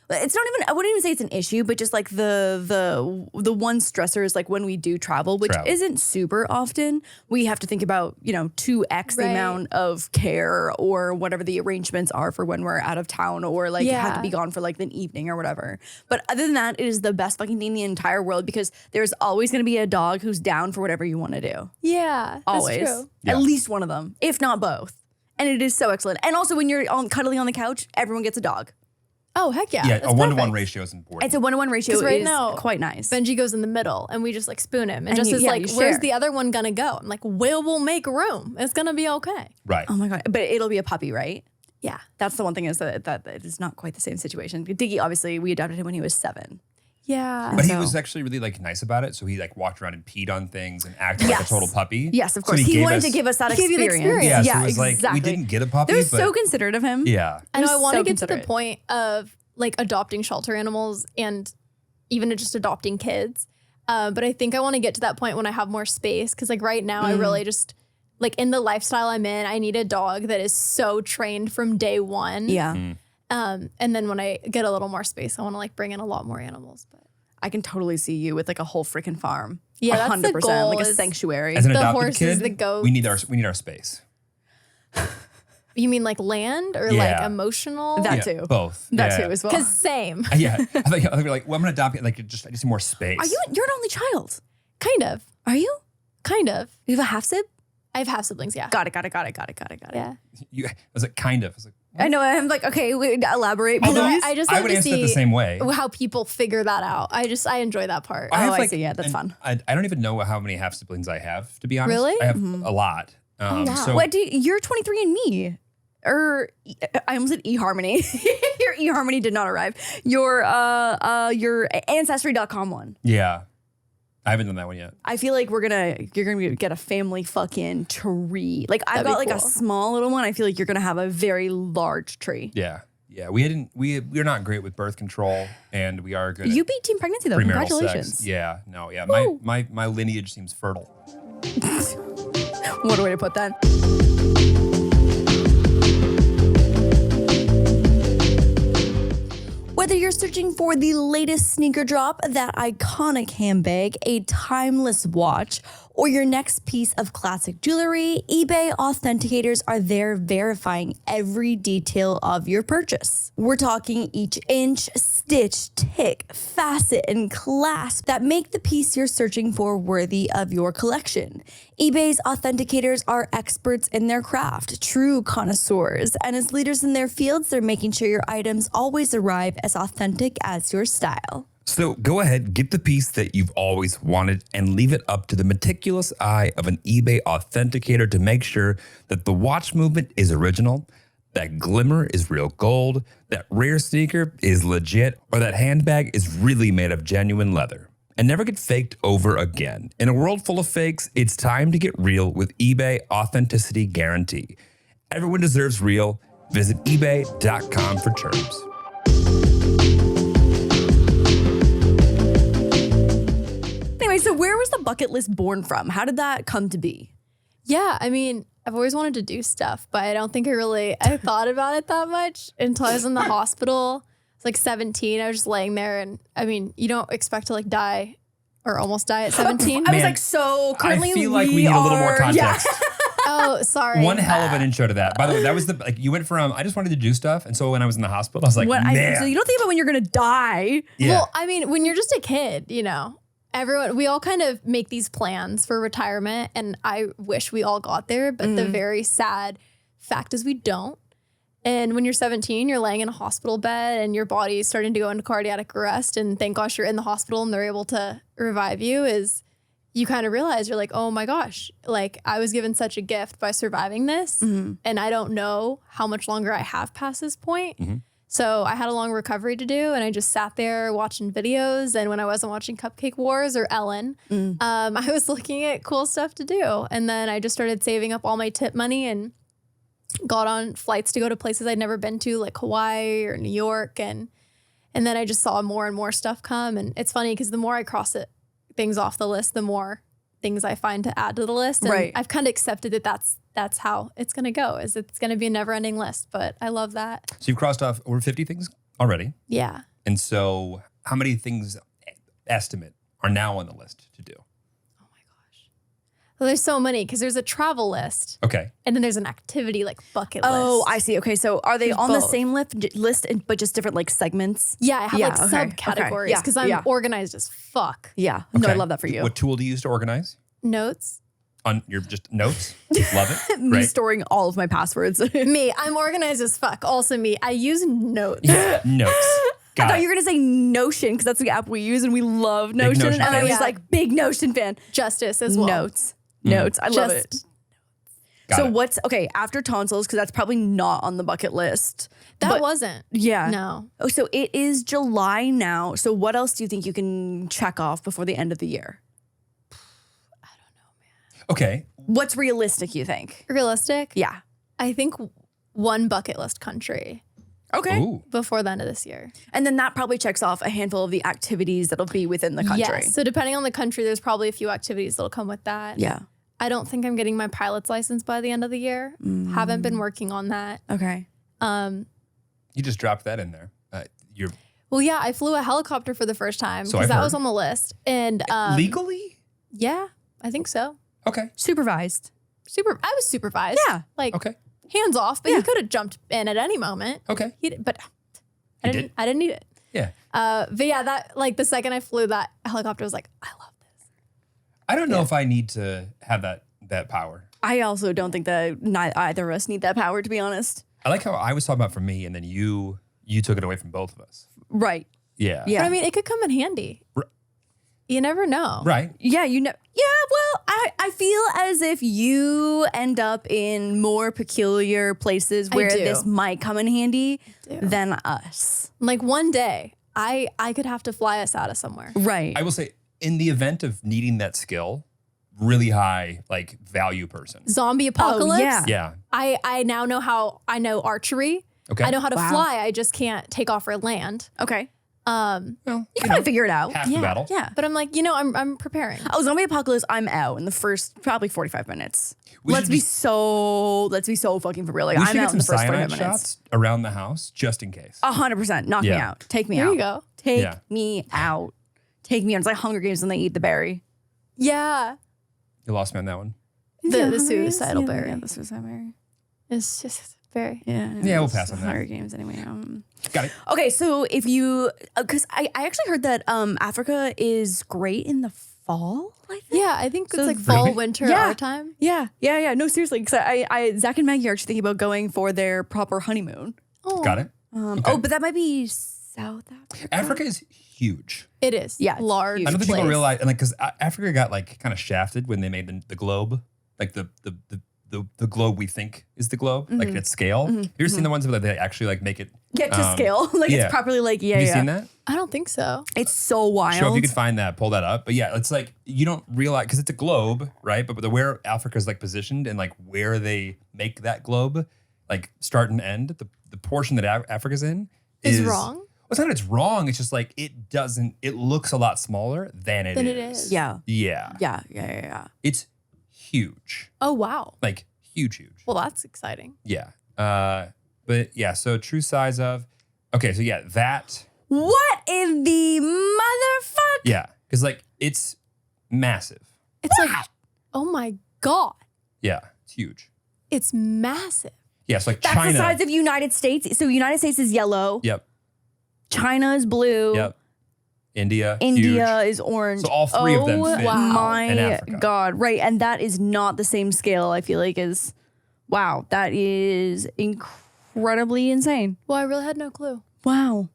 it's not even I wouldn't even say it's an issue, but just like the one stressor is like when we do travel, which Travel. isn't super often, we have to think about, 2x the Right. amount of care or whatever the arrangements are for when we're out of town or like have to Yeah. be gone for like an evening or whatever. But other than that, it is the best fucking thing in the entire world because there's always gonna be a dog who's down for whatever you want to do. Yeah, Always. that's true. Yeah. At least one of them, if not both. And it is so excellent. And also when you're cuddling on the couch, everyone gets a dog. Oh, heck yeah. Yeah, That's a 1-to-1 perfect. ratio is important. It's a 1-to-1 ratio. 'Cause right is now, quite nice. Benji goes in the middle and we just like spoon him. And, And just you- is yeah, like, you where's share. the other one gonna go? I'm like, we'll make room. It's gonna be okay. Right. Oh my God. But it'll be a puppy, right? Yeah. That's the one thing is that it is not quite the same situation. Diggy, obviously, we adopted him when he was 7. Yeah. But he So- was actually really like nice about it. So he like walked around and peed on things and acted like a Yes. total puppy. Yes, of So course. He gave wanted us- to give us that He gave you the experience. experience. Yeah, so it was exactly. like we didn't get a puppy. They were but so considerate of him. yeah. I know He I was want so to get to the considerate. point of like adopting shelter animals and even just adopting kids. But I think I want to get to that point when I have more space. Cause like right now I really just like in the lifestyle I'm in, I need a dog that is so trained from day one. Yeah. And then when I get a little more space, I want to like bring in a lot more animals. But I can totally see you with like a whole freaking farm. Yeah, that's the 100%. goal Like a is- sanctuary. As an The adopted horses, kid, the goats. we need our space. you mean like land or like Yeah. emotional? That Yeah, too. Both. That yeah. too as well. Because same. Yeah. I think we're like, well, I'm gonna adopt it. Like, I just need more space. You're an only child. Kind of. Are you? Kind of. You have a half sib? I have half siblings, yeah. Got it. Yeah. I was like, kind of. I was like, I know. I'm like, okay, wait, elaborate, I know, please. I just I like would to answer it see the same way. how people figure that out. I enjoy that part. I have I like, see. Yeah, that's and fun. I don't even know how many half siblings I have, to be honest. Really? I have a lot. wow. So What you're 23 and me. Or I almost said eHarmony. Your eHarmony did not arrive. Your Ancestry.com one. yeah, I haven't done that one yet. I feel like you're gonna get a family fucking tree. Like I've That'd be got like a cool. small little one. I feel like you're gonna have a very large tree. Yeah, we're not great with birth contrro, and we are good. You at beat teen pregnancy though. premarital Congratulations. sex. Yeah, no, yeah. Woo. My lineage seems fertile. What a way to put that. Whether you're searching for the latest sneaker drop, that iconic handbag, a timeless watch, or your next piece of classic jewelry, eBay authenticators are there verifying every detail of your purchase. We're talking each inch, stitch, tick, facet, and clasp that make the piece you're searching for worthy of your collection. eBay's authenticators are experts in their craft, true connoisseurs, and as leaders in their fields, they're making sure your items always arrive as authentic as your style. So go ahead, get the piece that you've always wanted and leave it up to the meticulous eye of an eBay authenticator to make sure that the watch movement is original, that glimmer is real gold, that rare sneaker is legit, or that handbag is really made of genuine leather. And never get faked over again. In a world full of fakes, it's time to get real with eBay Authenticity Guarantee. Everyone deserves real. Visit ebay.com for terms. Anyway, so where was the bucket list born from? How did that come to be? Yeah, I mean, I've always wanted to do stuff, but I don't think I thought about it that much until I was in the hospital. I was like 17. I was just laying there, and I mean, you don't expect to like die or almost die at 17. I was like, so currently I feel like we need a little more context. Oh, sorry. One hell of an intro to that. By the way, that was you went from, I just wanted to do stuff. And so when I was in the hospital, I was like, man. So you don't think about when you're going to die. Yeah. Well, I mean, when you're just a kid, we all kind of make these plans for retirement, and I wish we all got there, but the very sad fact is we don't. And when you're 17, you're laying in a hospital bed and your body is starting to go into cardiac arrest, and thank gosh you're in the hospital and they're able to revive you, is you kind of realize you're like, oh my gosh, like I was given such a gift by surviving this, and I don't know how much longer I have past this point. So I had a long recovery to do, and I just sat there watching videos. And when I wasn't watching Cupcake Wars or Ellen, I was looking at cool stuff to do. And then I just started saving up all my tip money and got on flights to go to places I'd never been to, like Hawaii or New York. And then I just saw more and more stuff come. And it's funny because the more I cross things off the list, the more things I find to add to the list. And I've kind of accepted that that's how it's going to go, is it's going to be a never ending list, but I love that. So you've crossed off over 50 things already. Yeah. And so how many things estimate are now on the list to do? Oh my gosh. Well, there's so many because there's a travel list. Okay. And then there's an activity like bucket list. Oh, I see. Okay. So are they There's on the both. same list, but just different like segments? Yeah, I have like okay, subcategories okay. because I'm organized as fuck. Yeah. No, I love that for you. What tool do you use to organize? Notes. On your just notes? Love it. Me Great. storing all of my passwords. Me, I'm organized as fuck. Also me, I use notes. Notes. I Got thought it. you were going to say Notion because that's the app we use and we love Notion. Notion And I fan. was like, big Notion fan. Justice as well. Notes. I love it. Got So it. what's, okay, after tonsils, because that's probably not on the bucket list. That but- wasn't. Yeah. No. Oh, so it is July now. So what else do you think you can check off before the end of the year? Okay. What's realistic, you think? Realistic? Yeah. I think one bucket list country Okay. Ooh. before the end of this year. And then that probably checks off a handful of the activities that'll be within the country. Yes. So depending on the country, there's probably a few activities that'll come with that. Yeah. I don't think I'm getting my pilot's license by the end of the year. Haven't been working on that. Okay. You just dropped that in there. You're Well, yeah, I flew a helicopter for the first time So because I've that heard. was on the list. And legally? yeah, I think so. Okay. Supervised. I was supervised. Yeah. Like Okay. hands off, but he could have jumped in at any moment. Okay. But He I did? didn't need it. Yeah. But yeah, that like the second I flew that helicopter, I was like, I love this. I don't know if I need to have that power. I also don't think that either of us need that power, to be honest. I like how I was talking about for me, and then you took it away from both of us. Right. Yeah. Yeah. But I mean, it could come in handy. You never know. Right. Yeah, you know. Yeah, well, I feel as if you end up in more peculiar places where do. this might come in handy than us. Like one day, I could have to fly us out of somewhere. Right. I will say, in the event of needing that skill, really high like value person. Zombie apocalypse. yeah. Yeah. I now know how I know archery. Okay. I know how to Wow. fly. I just can't take off or land. Okay. Well, You can probably figure it out. half the battle. Yeah. But I'm like, I'm preparing. Oh, zombie apocalypse, I'm out in the first probably 45 minutes. We Let's should be just- so fucking for real. Like We I'm should out get in some the first 45 cyanide minutes. shots around the house just in case. 100%. Knock me Yeah. out. Take me There out. you go. Take Yeah. me out. Take me out. It's like Hunger Games when they eat the berry. Yeah. You lost me on that one. The suicidal berry. Yeah, the suicidal berry. It's just very. Yeah, we'll pass on that. Hunger Games anyway. Got it. Okay, so if you, because I actually heard that Africa is great in the fall. I think. Yeah, I think So it's like fall, Really? winter, Yeah. our time. Yeah. No, seriously, because Zach and Maggie are actually thinking about going for their proper honeymoon. Oh, Got it. Oh, but that might be South Africa. Africa is huge. It is. Yeah, it's large. huge. I don't think people place. realize, and like, because Africa got like kind of shafted when they made the globe, like the globe we think is the globe, like at scale. Have you ever seen the ones where they actually like make it? Get to scale. Like yeah. it's properly like, Have you seen that? I don't think so. It's so wild. Show if you could find that, pull that up. But yeah, it's like you don't realize because it's a globe, right? But where Africa's like positioned and like where they make that globe, like start and end, the portion that Africa's in Is wrong? Well, it's not that it's wrong. It's just like it doesn't. It looks a lot smaller than it is. Yeah. Yeah. It's huge. Oh, wow. Like huge. Well, that's exciting. Yeah. But yeah. So true size of. Okay. So yeah, that. What in the motherfucker? Yeah, because like it's massive. It's like, oh my God. Yeah, it's huge. It's massive. Yeah, it's like That's China. the size of United States. So United States is yellow. Yep. China is blue. Yep. India. India huge. is orange. So all three of them fit in my Africa. God. Right. And that is not the same scale, I feel like, is wow. That is incredibly insane. Well, I really had no clue. Wow.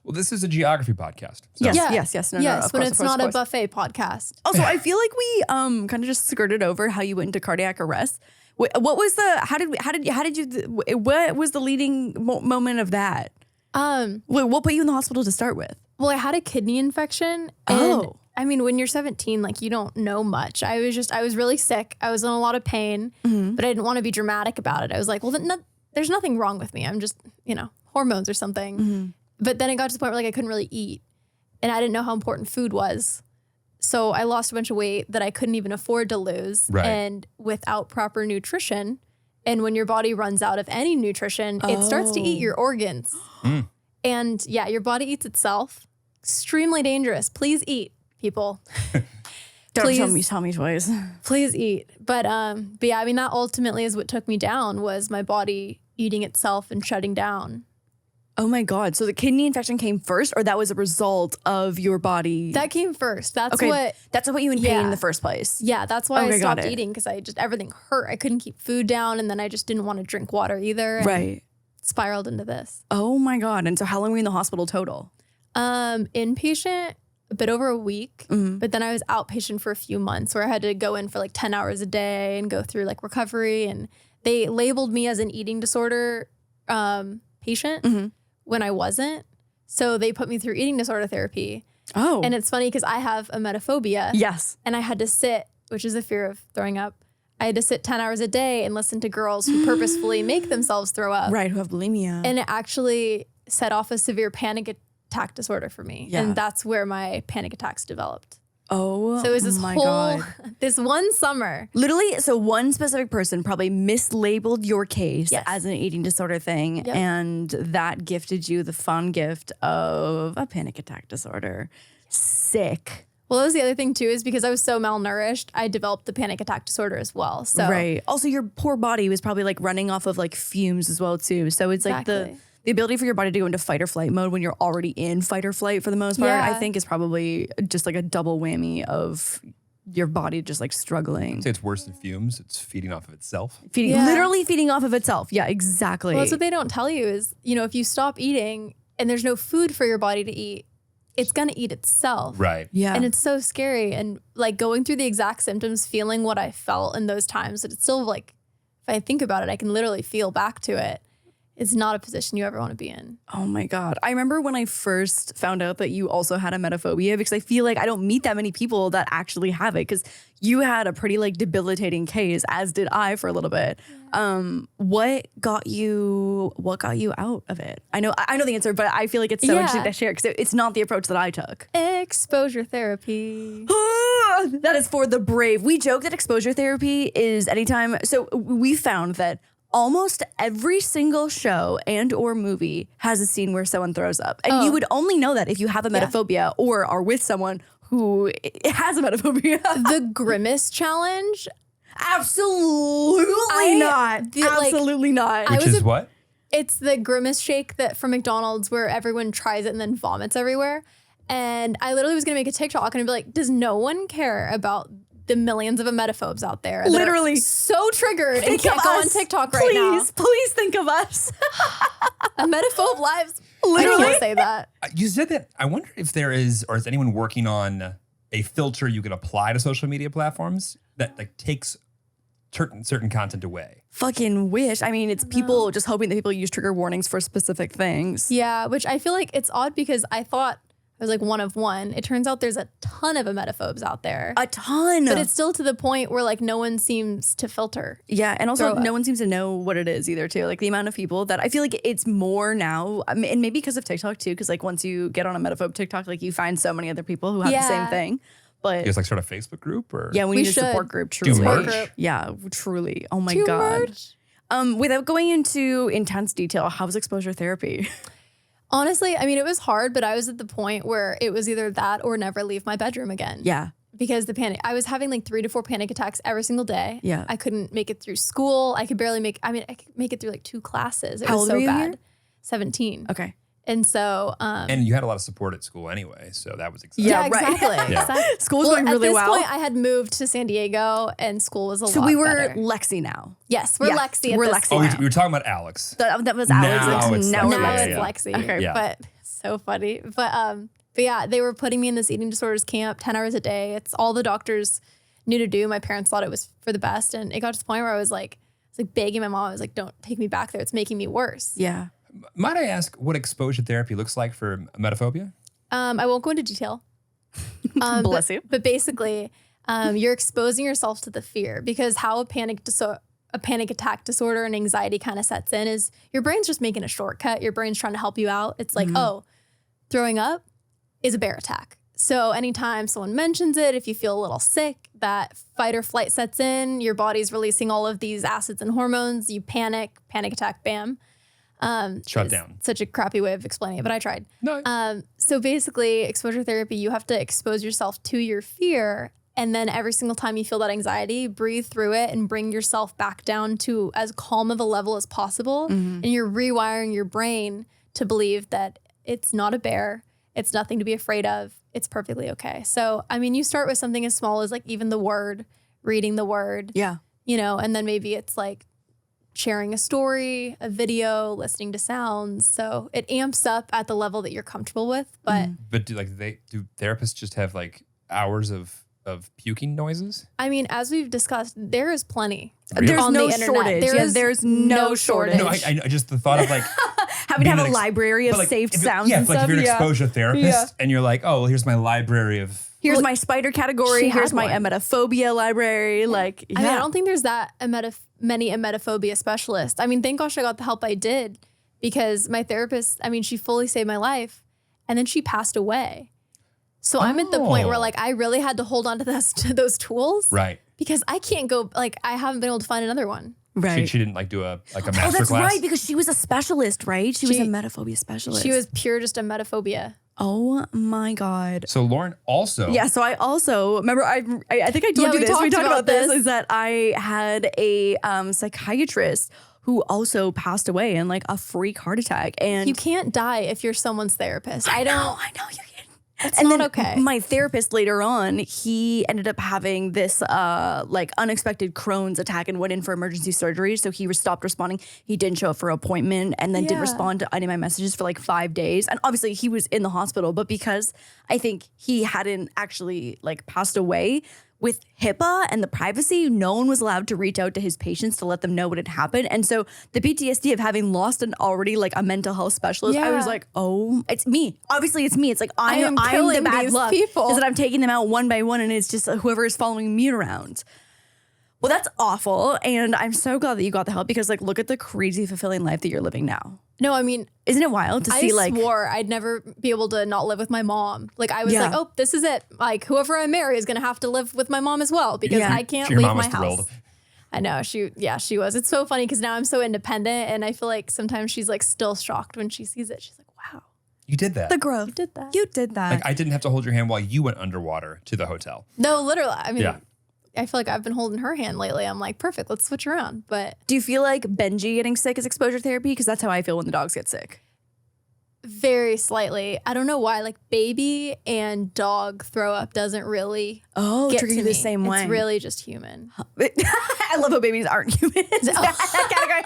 Well, this is a geography podcast. So. Yes, Yeah. yes. No, yes, of when course, it's of course, not of a course. buffet podcast. Also, I feel like we kind of just skirted over how you went into cardiac arrest. What was what was the leading moment of that? What put you in the hospital to start with? Well, I had a kidney infection. And Oh. I mean, when you're 17, like you don't know much. I was really sick. I was in a lot of pain, but I didn't want to be dramatic about it. I was like, well, there's nothing wrong with me. I'm just, hormones or something. But then it got to the point where like I couldn't really eat and I didn't know how important food was. So I lost a bunch of weight that I couldn't even afford to lose. Right. And without proper nutrition, and when your body runs out of any nutrition, it starts to eat your organs. And yeah, your body eats itself. Extremely dangerous. Please eat, people. Don't tell me twice. Please eat. But yeah, I mean, that ultimately is what took me down, was my body eating itself and shutting down. Oh my God. So the kidney infection came first, or that was a result of your body? That came first. That's okay. what. That's what put you in pain Yeah. in the first place. Yeah, that's why Okay, I got stopped it. eating, because everything hurt. I couldn't keep food down, and then I just didn't want to drink water either. And Right. spiraled into this. Oh my God. And so how long were you in the hospital total? Inpatient, a bit over a week, but then I was outpatient for a few months, where I had to go in for like 10 hours a day and go through like recovery. And they labeled me as an eating disorder patient when I wasn't. So they put me through eating disorder therapy. Oh. And it's funny because I have emetophobia. Yes. And I had to sit, which is a fear of throwing up. I had to sit 10 hours a day and listen to girls who purposefully make themselves throw up. Right. Who have bulimia. And it actually set off a severe panic attack disorder for me. Yeah. And that's where my panic attacks developed. oh So it was this my whole, God. this one summer. Literally, so one specific person probably mislabeled your case Yes. as an eating disorder thing, Yep. and that gifted you the fun gift of a panic attack disorder. Sick. Well, that was the other thing too, is because I was so malnourished, I developed the panic attack disorder as well. So Right. Also, your poor body was probably like running off of like fumes as well too. So it's like Exactly. the ability for your body to go into fight or flight mode when you're already in fight or flight for the most part, I Yeah. think is probably just like a double whammy of your body just like struggling. I'd say it's worse than fumes. It's feeding off of itself. Yeah. Literally feeding off of itself. Yeah, exactly. well, that's what they don't tell you is, if you stop eating and there's no food for your body to eat, it's going to eat itself. Right. yeah. And it's so scary. And like going through the exact symptoms, feeling what I felt in those times, that it's still like, if I think about it, I can literally feel back to it. It's not a position you ever want to be in. Oh my God. I remember when I first found out that you also had emetophobia, because I feel like I don't meet that many people that actually have it, because you had a pretty like debilitating case, as did I for a little bit. What got you out of it? I know the answer, but I feel like it's so Yeah. interesting to share, because it's not the approach that I took. Exposure therapy. That is for the brave. We joke that exposure therapy is anytime. So we found that almost every single show and or movie has a scene where someone throws up. And you would only know that if you have emetophobia or are with someone who has emetophobia. The grimace challenge. Absolutely not. Absolutely not. Which is what? It's the grimace shake that from McDonald's where everyone tries it and then vomits everywhere. And I literally was gonna make a TikTok and I'd be like, does no one care about the millions of emetophobes out there? That Literally. are so triggered and can't go on TikTok please, right now. Please think of us. Emetophobe lives. Literally. I can't say that. You said that. I wonder if there is, or is anyone working on a filter you can apply to social media platforms that like takes certain content away? Fucking wish. I mean, it's people just hoping that people use trigger warnings for specific things. Yeah, which I feel like it's odd because I thought I was like one of one. It turns out there's a ton of emetophobes out there. A ton. But it's still to the point where like no one seems to filter. Yeah, and also Throw no up. one seems to know what it is either too. Like the amount of people that I feel like it's more now, I mean, and maybe because of TikTok too, because like once you get on a emetophobe TikTok, like you find so many other people who have the same Yeah. thing. But It's like sort of Facebook group or yeah, we need a should. support group. do Truly. merch. Yeah, truly. Oh my Too god. much. Without going into intense detail, how's exposure therapy? Honestly, I mean, it was hard, but I was at the point where it was either that or never leave my bedroom again. Yeah. Because the panic, I was having like 3 to 4 panic attacks every single day. Yeah. I couldn't make it through school. I could barely make, I could make it through like 2 classes. It How was old so were you bad. here? 17. Okay. And so, and you had a lot of support at school anyway, so that was exciting. Yeah, yeah, right. exactly. Yeah. exactly. School's going really at this well. point, I had moved to San Diego and school was a So lot we were better. Lexi now. Yes, we're Yeah, Lexi at we're this Lexi Oh, point. we were talking about Alex. That was Now Alex. it's Now we're Lexi. Now Yeah, it's yeah. Lexi. Okay. Yeah. But so funny. But yeah, they were putting me in this eating disorders camp 10 hours a day. It's all the doctors knew to do. My parents thought it was for the best. And it got to the point where I was like begging my mom. I was like, don't take me back there. It's making me worse. Yeah. Might I ask what exposure therapy looks like for emetophobia? I won't go into detail. Bless you. But basically, you're exposing yourself to the fear because how a panic attack disorder and anxiety kind of sets in is your brain's just making a shortcut. Your brain's trying to help you out. It's like, oh, throwing up is a bear attack. So anytime someone mentions it, if you feel a little sick, that fight or flight sets in, your body's releasing all of these acids and hormones, you panic attack, bam. Shut It's down. Such a crappy way of explaining it, but I tried. No. So basically, exposure therapy, you have to expose yourself to your fear. And then every single time you feel that anxiety, breathe through it and bring yourself back down to as calm of a level as possible. And you're rewiring your brain to believe that it's not a bear. It's nothing to be afraid of. It's perfectly okay. So, I mean, you start with something as small as like even the word, reading the word, Yeah. you know, and then maybe it's like sharing a story, a video, listening to sounds. So it amps up at the level that you're comfortable with. But But do therapists just have like hours of puking noises? I mean, as we've discussed, there is plenty. Really? There's on no the internet. shortage. There Yeah, is there's no shortage. No, I just the thought of like Having to have being a an library of but, like, saved if it- sounds Yeah, and like stuff. if you're an Yeah. exposure therapist Yeah. and you're like, oh, well, here's my library of. Here's Well, my spider category. she Here's had my one. emetophobia library. Like, yeah. I mean, I don't think there's that many emetophobia specialists. I mean, thank gosh I got the help I did because my therapist, I mean, she fully saved my life and then she passed away. So I'm at the point where Oh. like I really had to hold on to those tools. Right. Because I can't go, like, I haven't been able to find another one. right. She didn't like do a Oh, master that's class. right, because she was a specialist, right? She was a She- emetophobia specialist. She was pure just emetophobia. Oh my God. So Lauren also. Yeah, so I also remember. I think I told Yeah, you we this. We talked talked about about this. this. Is that I had a psychiatrist who also passed away in like a freak heart attack, and You can't die if you're someone's therapist. I know you can't. It's And not then okay. my therapist later on, he ended up having this like unexpected Crohn's attack and went in for emergency surgery. So he stopped responding. He didn't show up for an appointment and then didn't Yeah. respond to any of my messages for like 5 days. And obviously he was in the hospital, but because I think he hadn't actually like passed away, with HIPAA and the privacy, no one was allowed to reach out to his patients to let them know what had happened. And so the PTSD of having lost an already like a mental health specialist, I was Yeah. like, oh, it's me. Obviously it's me. It's like I'm the killing bad these luck. people. Is that I'm taking them out one by one and it's just whoever is following me around. Well, that's awful. And I'm so glad that you got the help because like look at the crazy fulfilling life that you're living now. No, I mean, Isn't it wild to I see like swore I'd never be able to not live with my mom. Like I was Yeah. like, oh, this is it. Like whoever I marry is gonna have to live with my mom as well because Yeah. I can't So your leave mom my was house. thrilled. I know she was. It's so funny because now I'm so independent and I feel like sometimes she's like still shocked when she sees it. She's like, wow. You did that. The growth. You did that. You did that. Like I didn't have to hold your hand while you went underwater to the hotel. No, literally. I mean, Yeah. I feel like I've been holding her hand lately. I'm like, perfect, let's switch around. But Do you feel like Benji getting sick is exposure therapy? Because that's how I feel when the dogs get sick. very slightly. I don't know why. Like baby and dog throw up doesn't really get trigger to you the me. same way. It's really just human. I love how babies aren't humans. That category.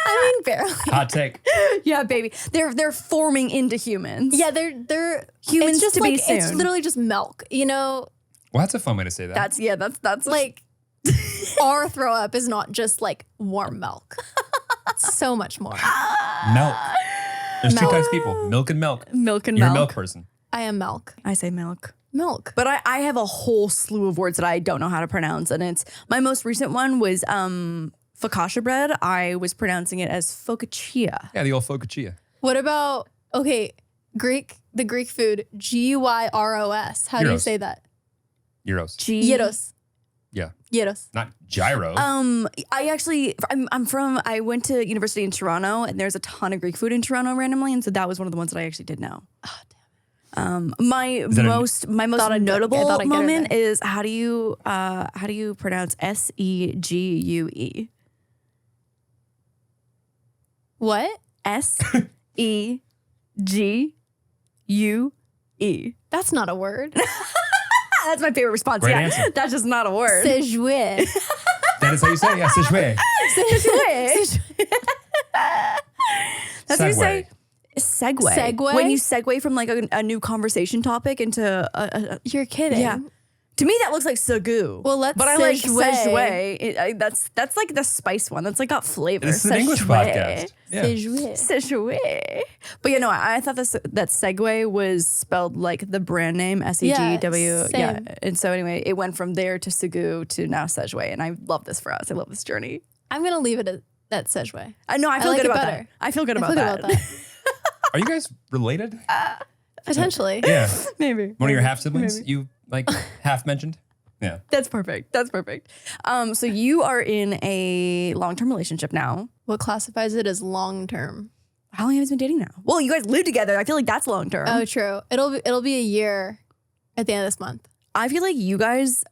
I mean, barely. Hot take. Yeah, baby. They're forming into humans. Yeah, they're Humans it's just to be like, It's soon. literally just milk. You know, Well, that's a fun way to say that. That's like our throw up is not just like warm milk. It's so much more. milk. There's two Milk. types of people, milk and milk. milk and You're a milk. milk person. I am milk. I say milk. Milk. But I have a whole slew of words that I don't know how to pronounce. And it's my most recent one was focaccia bread. I was pronouncing it as focaccia. Yeah, the old focaccia. What about the Greek food, gyros? How do you Gyros. say that? Euros. Gyros. Yeah. Gyros. Not gyro. I went to university in Toronto and there's a ton of Greek food in Toronto randomly. And so that was one of the ones that I actually did know. Oh, damn. My that most Thought I'd get notable her moment there. is how do you pronounce SEGUE? What? SEGUE. That's not a word. That's my favorite response. Great yeah, answer. that's just not a word. C'est joué. That is how you say it. Yeah, c'est joué. That's how you Segue. say segue. Segue? When you segue from like a new conversation topic into a You're kidding. yeah. To me, that looks like sagu. Well, let's but I like segue. segue. That's like the spice one. That's like got flavor. This is an English Segue. podcast. Yeah. C'est joué. Segue. But you know, I thought that Segway was spelled like the brand name SEGW. Yeah. same. And so anyway, it went from there to Segu to now Segway, and I love this for us. I love this journey. I'm going to leave it at Sejway. I know. I feel like good it about better. that. I feel good I about feel that. good about that. Are you guys related? Potentially. Yeah. Maybe One of your half siblings Maybe. you like half mentioned? Yeah. That's perfect. That's perfect. So you are in a long-term relationship now. What classifies it as long term? How long have you guys been dating now? Well, you guys live together. I feel like that's long-term. Oh, true. It'll be a year at the end of this month. I feel like you guys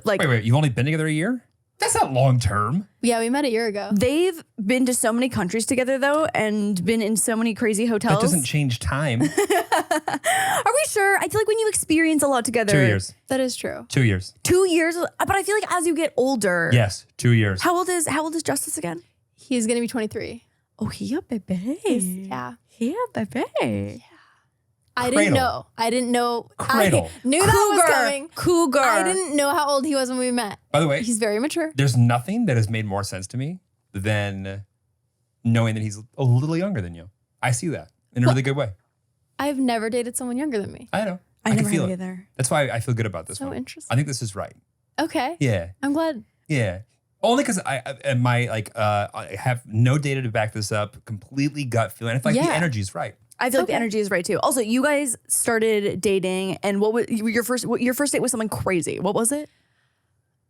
like Wait, you've only been together a year? That's not long term. Yeah, we met a year ago. they've been to so many countries together though, and been in so many crazy hotels. That doesn't change time. Are we sure? I feel like when you experience a lot together, 2 years. That is true. 2 years. 2 years. But I feel like as you get older, Yes, 2 years. How old is Justice again? He's gonna be 23. Oh, yeah, baby. Yeah. Yeah, baby. I Cradle. didn't know. Cradle. I knew that was coming. Cougar. I didn't know how old he was when we met. By the way, He's very mature. there's nothing that has made more sense to me than knowing that he's a little younger than you. I see that in a really good way. I've never dated someone younger than me. I know. I can never feel have it. either. That's why I feel good about this So one. interesting. I think this is right. Okay. Yeah. I'm glad. Yeah. Only because I have no data to back this up. Completely gut feeling. I feel like the Yeah. energy's right. I feel like the Okay. energy is right too. Also, you guys started dating, and what was your first? Your first date was something crazy. What was it?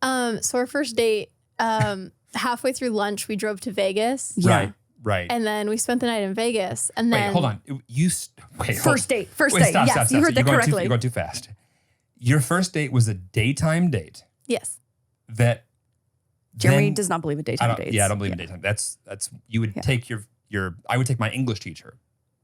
So our first date, halfway through lunch, we drove to Vegas. Yeah. Right. And then we spent the night in Vegas. And then Wait, hold on. Wait, First date. First Wait, date. stop, Yes, stop, you stop. heard that correctly. You're going too fast. Your first date was a daytime date Yes. Jeremy that then- does not believe in daytime dates. Yeah, I don't believe in daytime. That's you would take your I would take my English teacher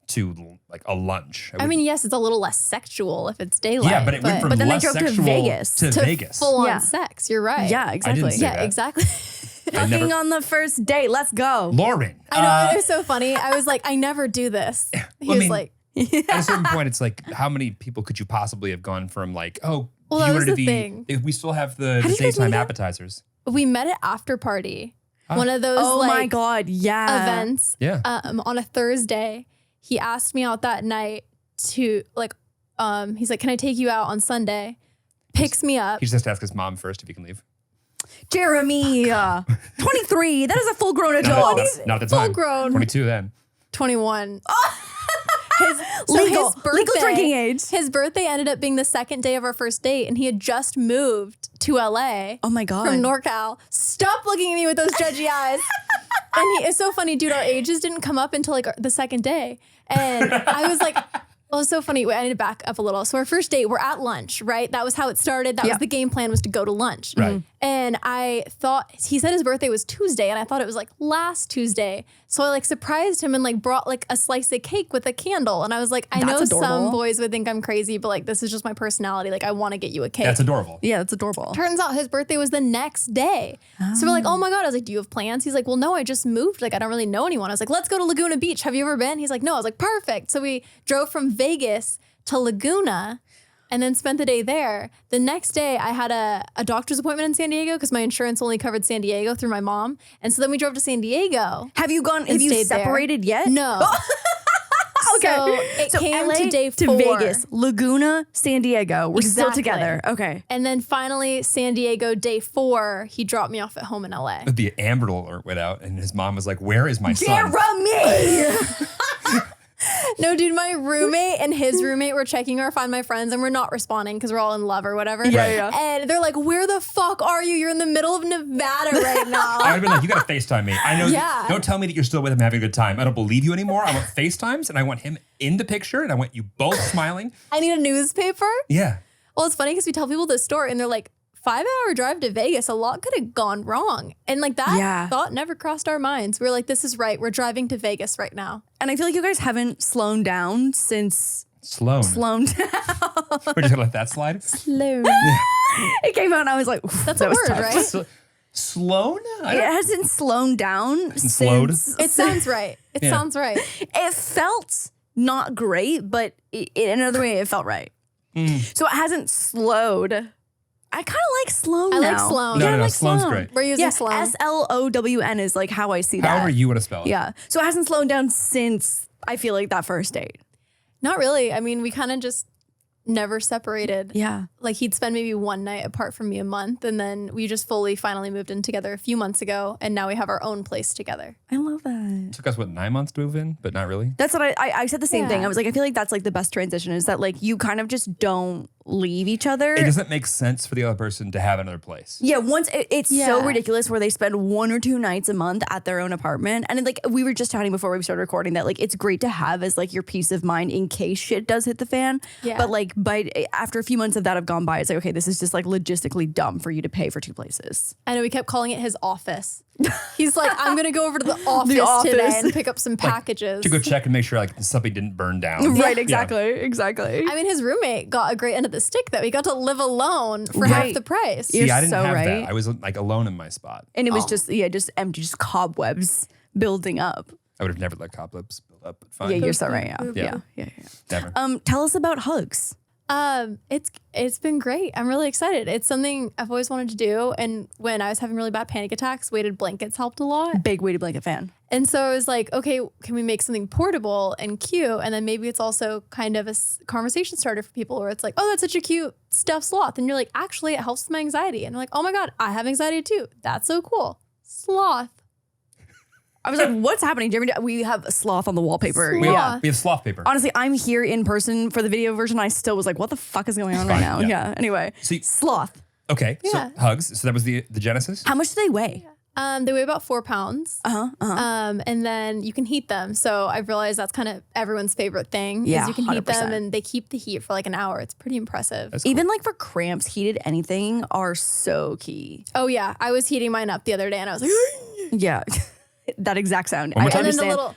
to like a lunch. I mean, yes, it's a little less sexual if it's daylight. yeah, but it went from But then they less drove to sexual Vegas. to to Vegas. full on Yeah. sex. You're right. Yeah, exactly. say Yeah, that. exactly. I Fucking never- on the first date. Let's go. Lauren. I know. It was so funny. I was like, I never do this. He Well, I was mean, like, at a certain point, it's like, how many people could you possibly have gone from like, oh, Well, that you was wanted to the be, thing. if we still have the did you guys daytime meet up? appetizers. we met at after party. One of those Oh like my god. Yeah. events Yeah. on a Thursday. He asked me out that night to like, he's like, can I take you out on Sunday? Picks me up. He just has to ask his mom first if he can leave. Jeremy, 23. That is a full-grown adult. Not at the time. Full grown. 22 then. 21. Legal drinking age. His birthday ended up being the second day of our first date, and he had just moved to LA. Oh my god. From NorCal. Stop looking at me with those judgy eyes. And it's so funny, dude. Our ages didn't come up until like the second day. And I was like, well, it's so funny. I need to back up a little. So our first date, we're at lunch, right? That was how it started. That was the game plan, was to go to lunch. Right. And I thought, he said his birthday was Tuesday, and I thought it was like last Tuesday. So I like surprised him and like brought like a slice of cake with a candle. And I was like, I know some boys would think I'm crazy, but like this is just my personality. Like I want to get you a cake. That's adorable. Yeah, that's adorable. Turns out his birthday was the next day. So we're like, oh my God. I was like, do you have plans? He's like, well, no, I just moved. Like, I don't really know anyone. I was like, let's go to Laguna Beach. Have you ever been? He's like, no. I was like, perfect. So we drove from Vegas to Laguna and then spent the day there. The next day I had a doctor's appointment in San Diego because my insurance only covered San Diego through my mom. And so then we drove to San Diego. Have you separated yet? No. Okay. So it came LA to day 4. to Vegas, Laguna, San Diego. We're still Exactly. together. Okay. And then finally San Diego, day 4, he dropped me off at home in LA. The Amber Alert went out, and his mom was like, "Where is my son?" Jeremy! No, dude, my roommate and his roommate were checking our Find My Friends, and we're not responding because we're all in love or whatever. Yeah. And they're like, where the fuck are you? You're in the middle of Nevada right now. I would have been like, "You got to FaceTime me. I know. Yeah. Don't tell me that you're still with him having a good time. I don't believe you anymore. I want FaceTimes, and I want him in the picture, and I want you both smiling." I need a newspaper. Yeah. Well, it's funny because we tell people this story and they're like, 5-hour drive to Vegas, a lot could have gone wrong. And like that thought never crossed our minds. We were like, this is right. We're driving to Vegas right now. And I feel like you guys haven't slowed down since Sloan. slowed down. We're just gonna let that slide. Slow. It came out and I was like, That's that a was word, tough. right? Sloan? It hasn't slowed down slowed? since. It sounds right. It sounds right. It felt not great, but in another way, it felt right. So it hasn't slowed. I kind of like Sloan I now. like Sloan. No, like Sloan's Sloan. great. We're using Sloan. SLOWN is like how I see that. However you want to spell it. Yeah. So it hasn't slowed down since I feel like that first date. Not really. I mean, we kind of just never separated. Yeah. Like he'd spend maybe one night apart from me a month, and then we just fully finally moved in together a few months ago, and now we have our own place together. I love that. It took us, 9 months to move in, but not really. That's what I said the same thing. Yeah. I was like, I feel like that's like the best transition is that like you kind of just don't leave each other. It doesn't make sense for the other person to have another place. Yeah, once it's so Yeah. ridiculous where they spend 1 or 2 nights a month at their own apartment. And like we were just chatting before we started recording that like it's great to have as like your peace of mind in case shit does hit the fan. Yeah. But like after a few months of that have gone by, it's like, okay, this is just like logistically dumb for you to pay for 2 places. I know we kept calling it his office. He's like, I'm going to go over to the office today office. and pick up some packages. To go check and make sure like something didn't burn down. Right, exactly. I mean, his roommate got a great end of the stick though. He got to live alone for half Right. the price. You're See, I didn't so have right. that. I was like alone in my spot. And it was just empty, just cobwebs building up. I would have never let cobwebs build up, but fine. Yeah, you're so right. Yeah. Yeah. Never. Tell us about hugs. It's been great. I'm really excited. It's something I've always wanted to do. And when I was having really bad panic attacks, weighted blankets helped a lot. Big weighted blanket fan. And so I was like, okay, can we make something portable and cute? And then maybe it's also kind of a conversation starter for people where it's like, oh, that's such a cute stuffed sloth. And you're like, actually, it helps with my anxiety. And they're like, oh my God, I have anxiety too. That's so cool. Sloth. I was like, what's happening? Jeremy, we have a sloth on the wallpaper. Sloth. Yeah. We have sloth paper. Honestly, I'm here in person for the video version. I still was like, what the fuck is going on right fine, now? yeah. Yeah. Anyway, So you- sloth. Okay, Yeah. so hugs. So that was the genesis. How much do they weigh? They weigh about 4 pounds. And then you can heat them. So I've realized that's kind of everyone's favorite thing. Yeah, is you can heat 100%. them and they keep the heat for like an hour. It's pretty impressive. That's cool. Even like for cramps, heated anything are so key. Oh yeah, I was heating mine up the other day and I was like, Yeah. That exact sound. One more time. and then the understand.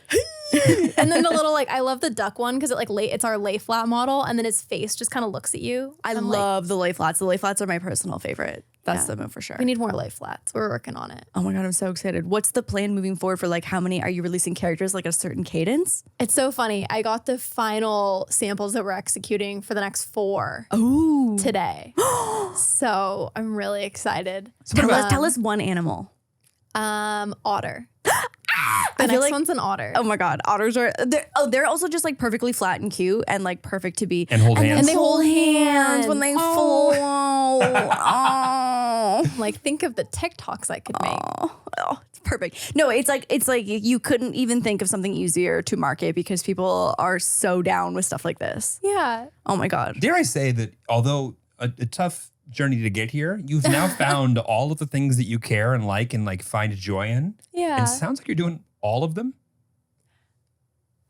little, and then the little like I love the duck one because it's our lay flat model, and then his face just kind of looks at you. I I'm like, love the lay flats. The lay flats are my personal favorite. That's the move for sure. we need more lay flats. We're working on it. Oh my God, I'm so excited. What's the plan moving forward for like how many are you releasing characters like a certain cadence? It's so funny. I got the final samples that we're executing for the next 4 Oh. today, so I'm really excited. Tell us one animal. Otter. I The feel next like one's an otter. oh my God, otters are they're also just like perfectly flat and cute and like perfect to be And hold hands. And they hold hands when they fall. Oh. Like think of the TikToks I could make. Oh, it's perfect. No, it's like you couldn't even think of something easier to market because people are so down with stuff like this. Yeah. Oh my God. Dare I say that although a tough journey to get here, you've now found all of the things that you care and like find joy in. Yeah. And it sounds like you're doing all of them.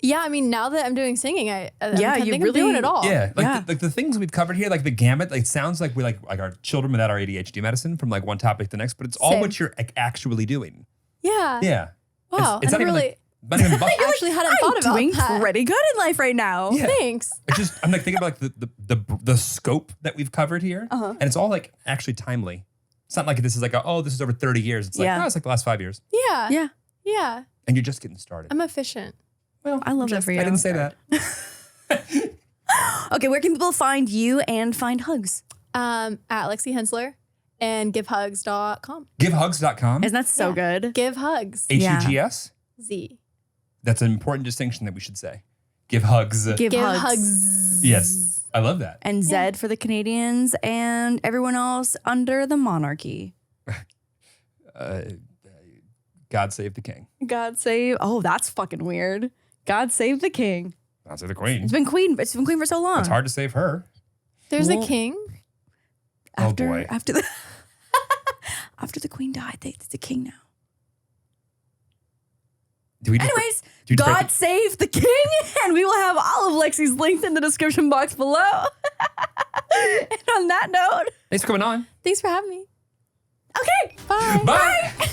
Yeah, I mean, now that I'm doing singing, I you think really I'm doing it all. Yeah, like the things we've covered here, like the gamut. Like it sounds like we like our children without our ADHD medicine from like one topic to the next, but it's all Same. what you're like, actually doing. Yeah. Yeah. Wow. It's I not even really like not even I actually hadn't thought about doing that. pretty good in life right now. Yeah. Thanks. I'm like thinking about like the scope that we've covered here, and it's all like actually timely. It's not like this is like this is over 30 years. It's like it's like the last 5 years, Yeah. Yeah. Yeah. and you're just getting started. I'm efficient. Well, I love that for you. I didn't say that. Okay, where can people find you and find Hugs? At Lexi Hensler and givehugs.com. Givehugs.com. Isn't that so good? Give hugs. HUGS. Z. That's an important distinction that we should say. Give hugs. Give Give Hugs. hugs. Yes, I love that. And Zed for the Canadians and everyone else under the monarchy. God save the king. God save. Oh, that's fucking weird. God save the king. God save the queen. It's been queen. It's been queen for so long. It's hard to save her. There's Well, a king. After, boy. After the after the queen died, it's the king now. Do we just, Anyways, do you just break God save the king, and we will have all of Lexi's links in the description box below. And on that note, Thanks for coming on. Thanks for having me. okay, Bye. Bye.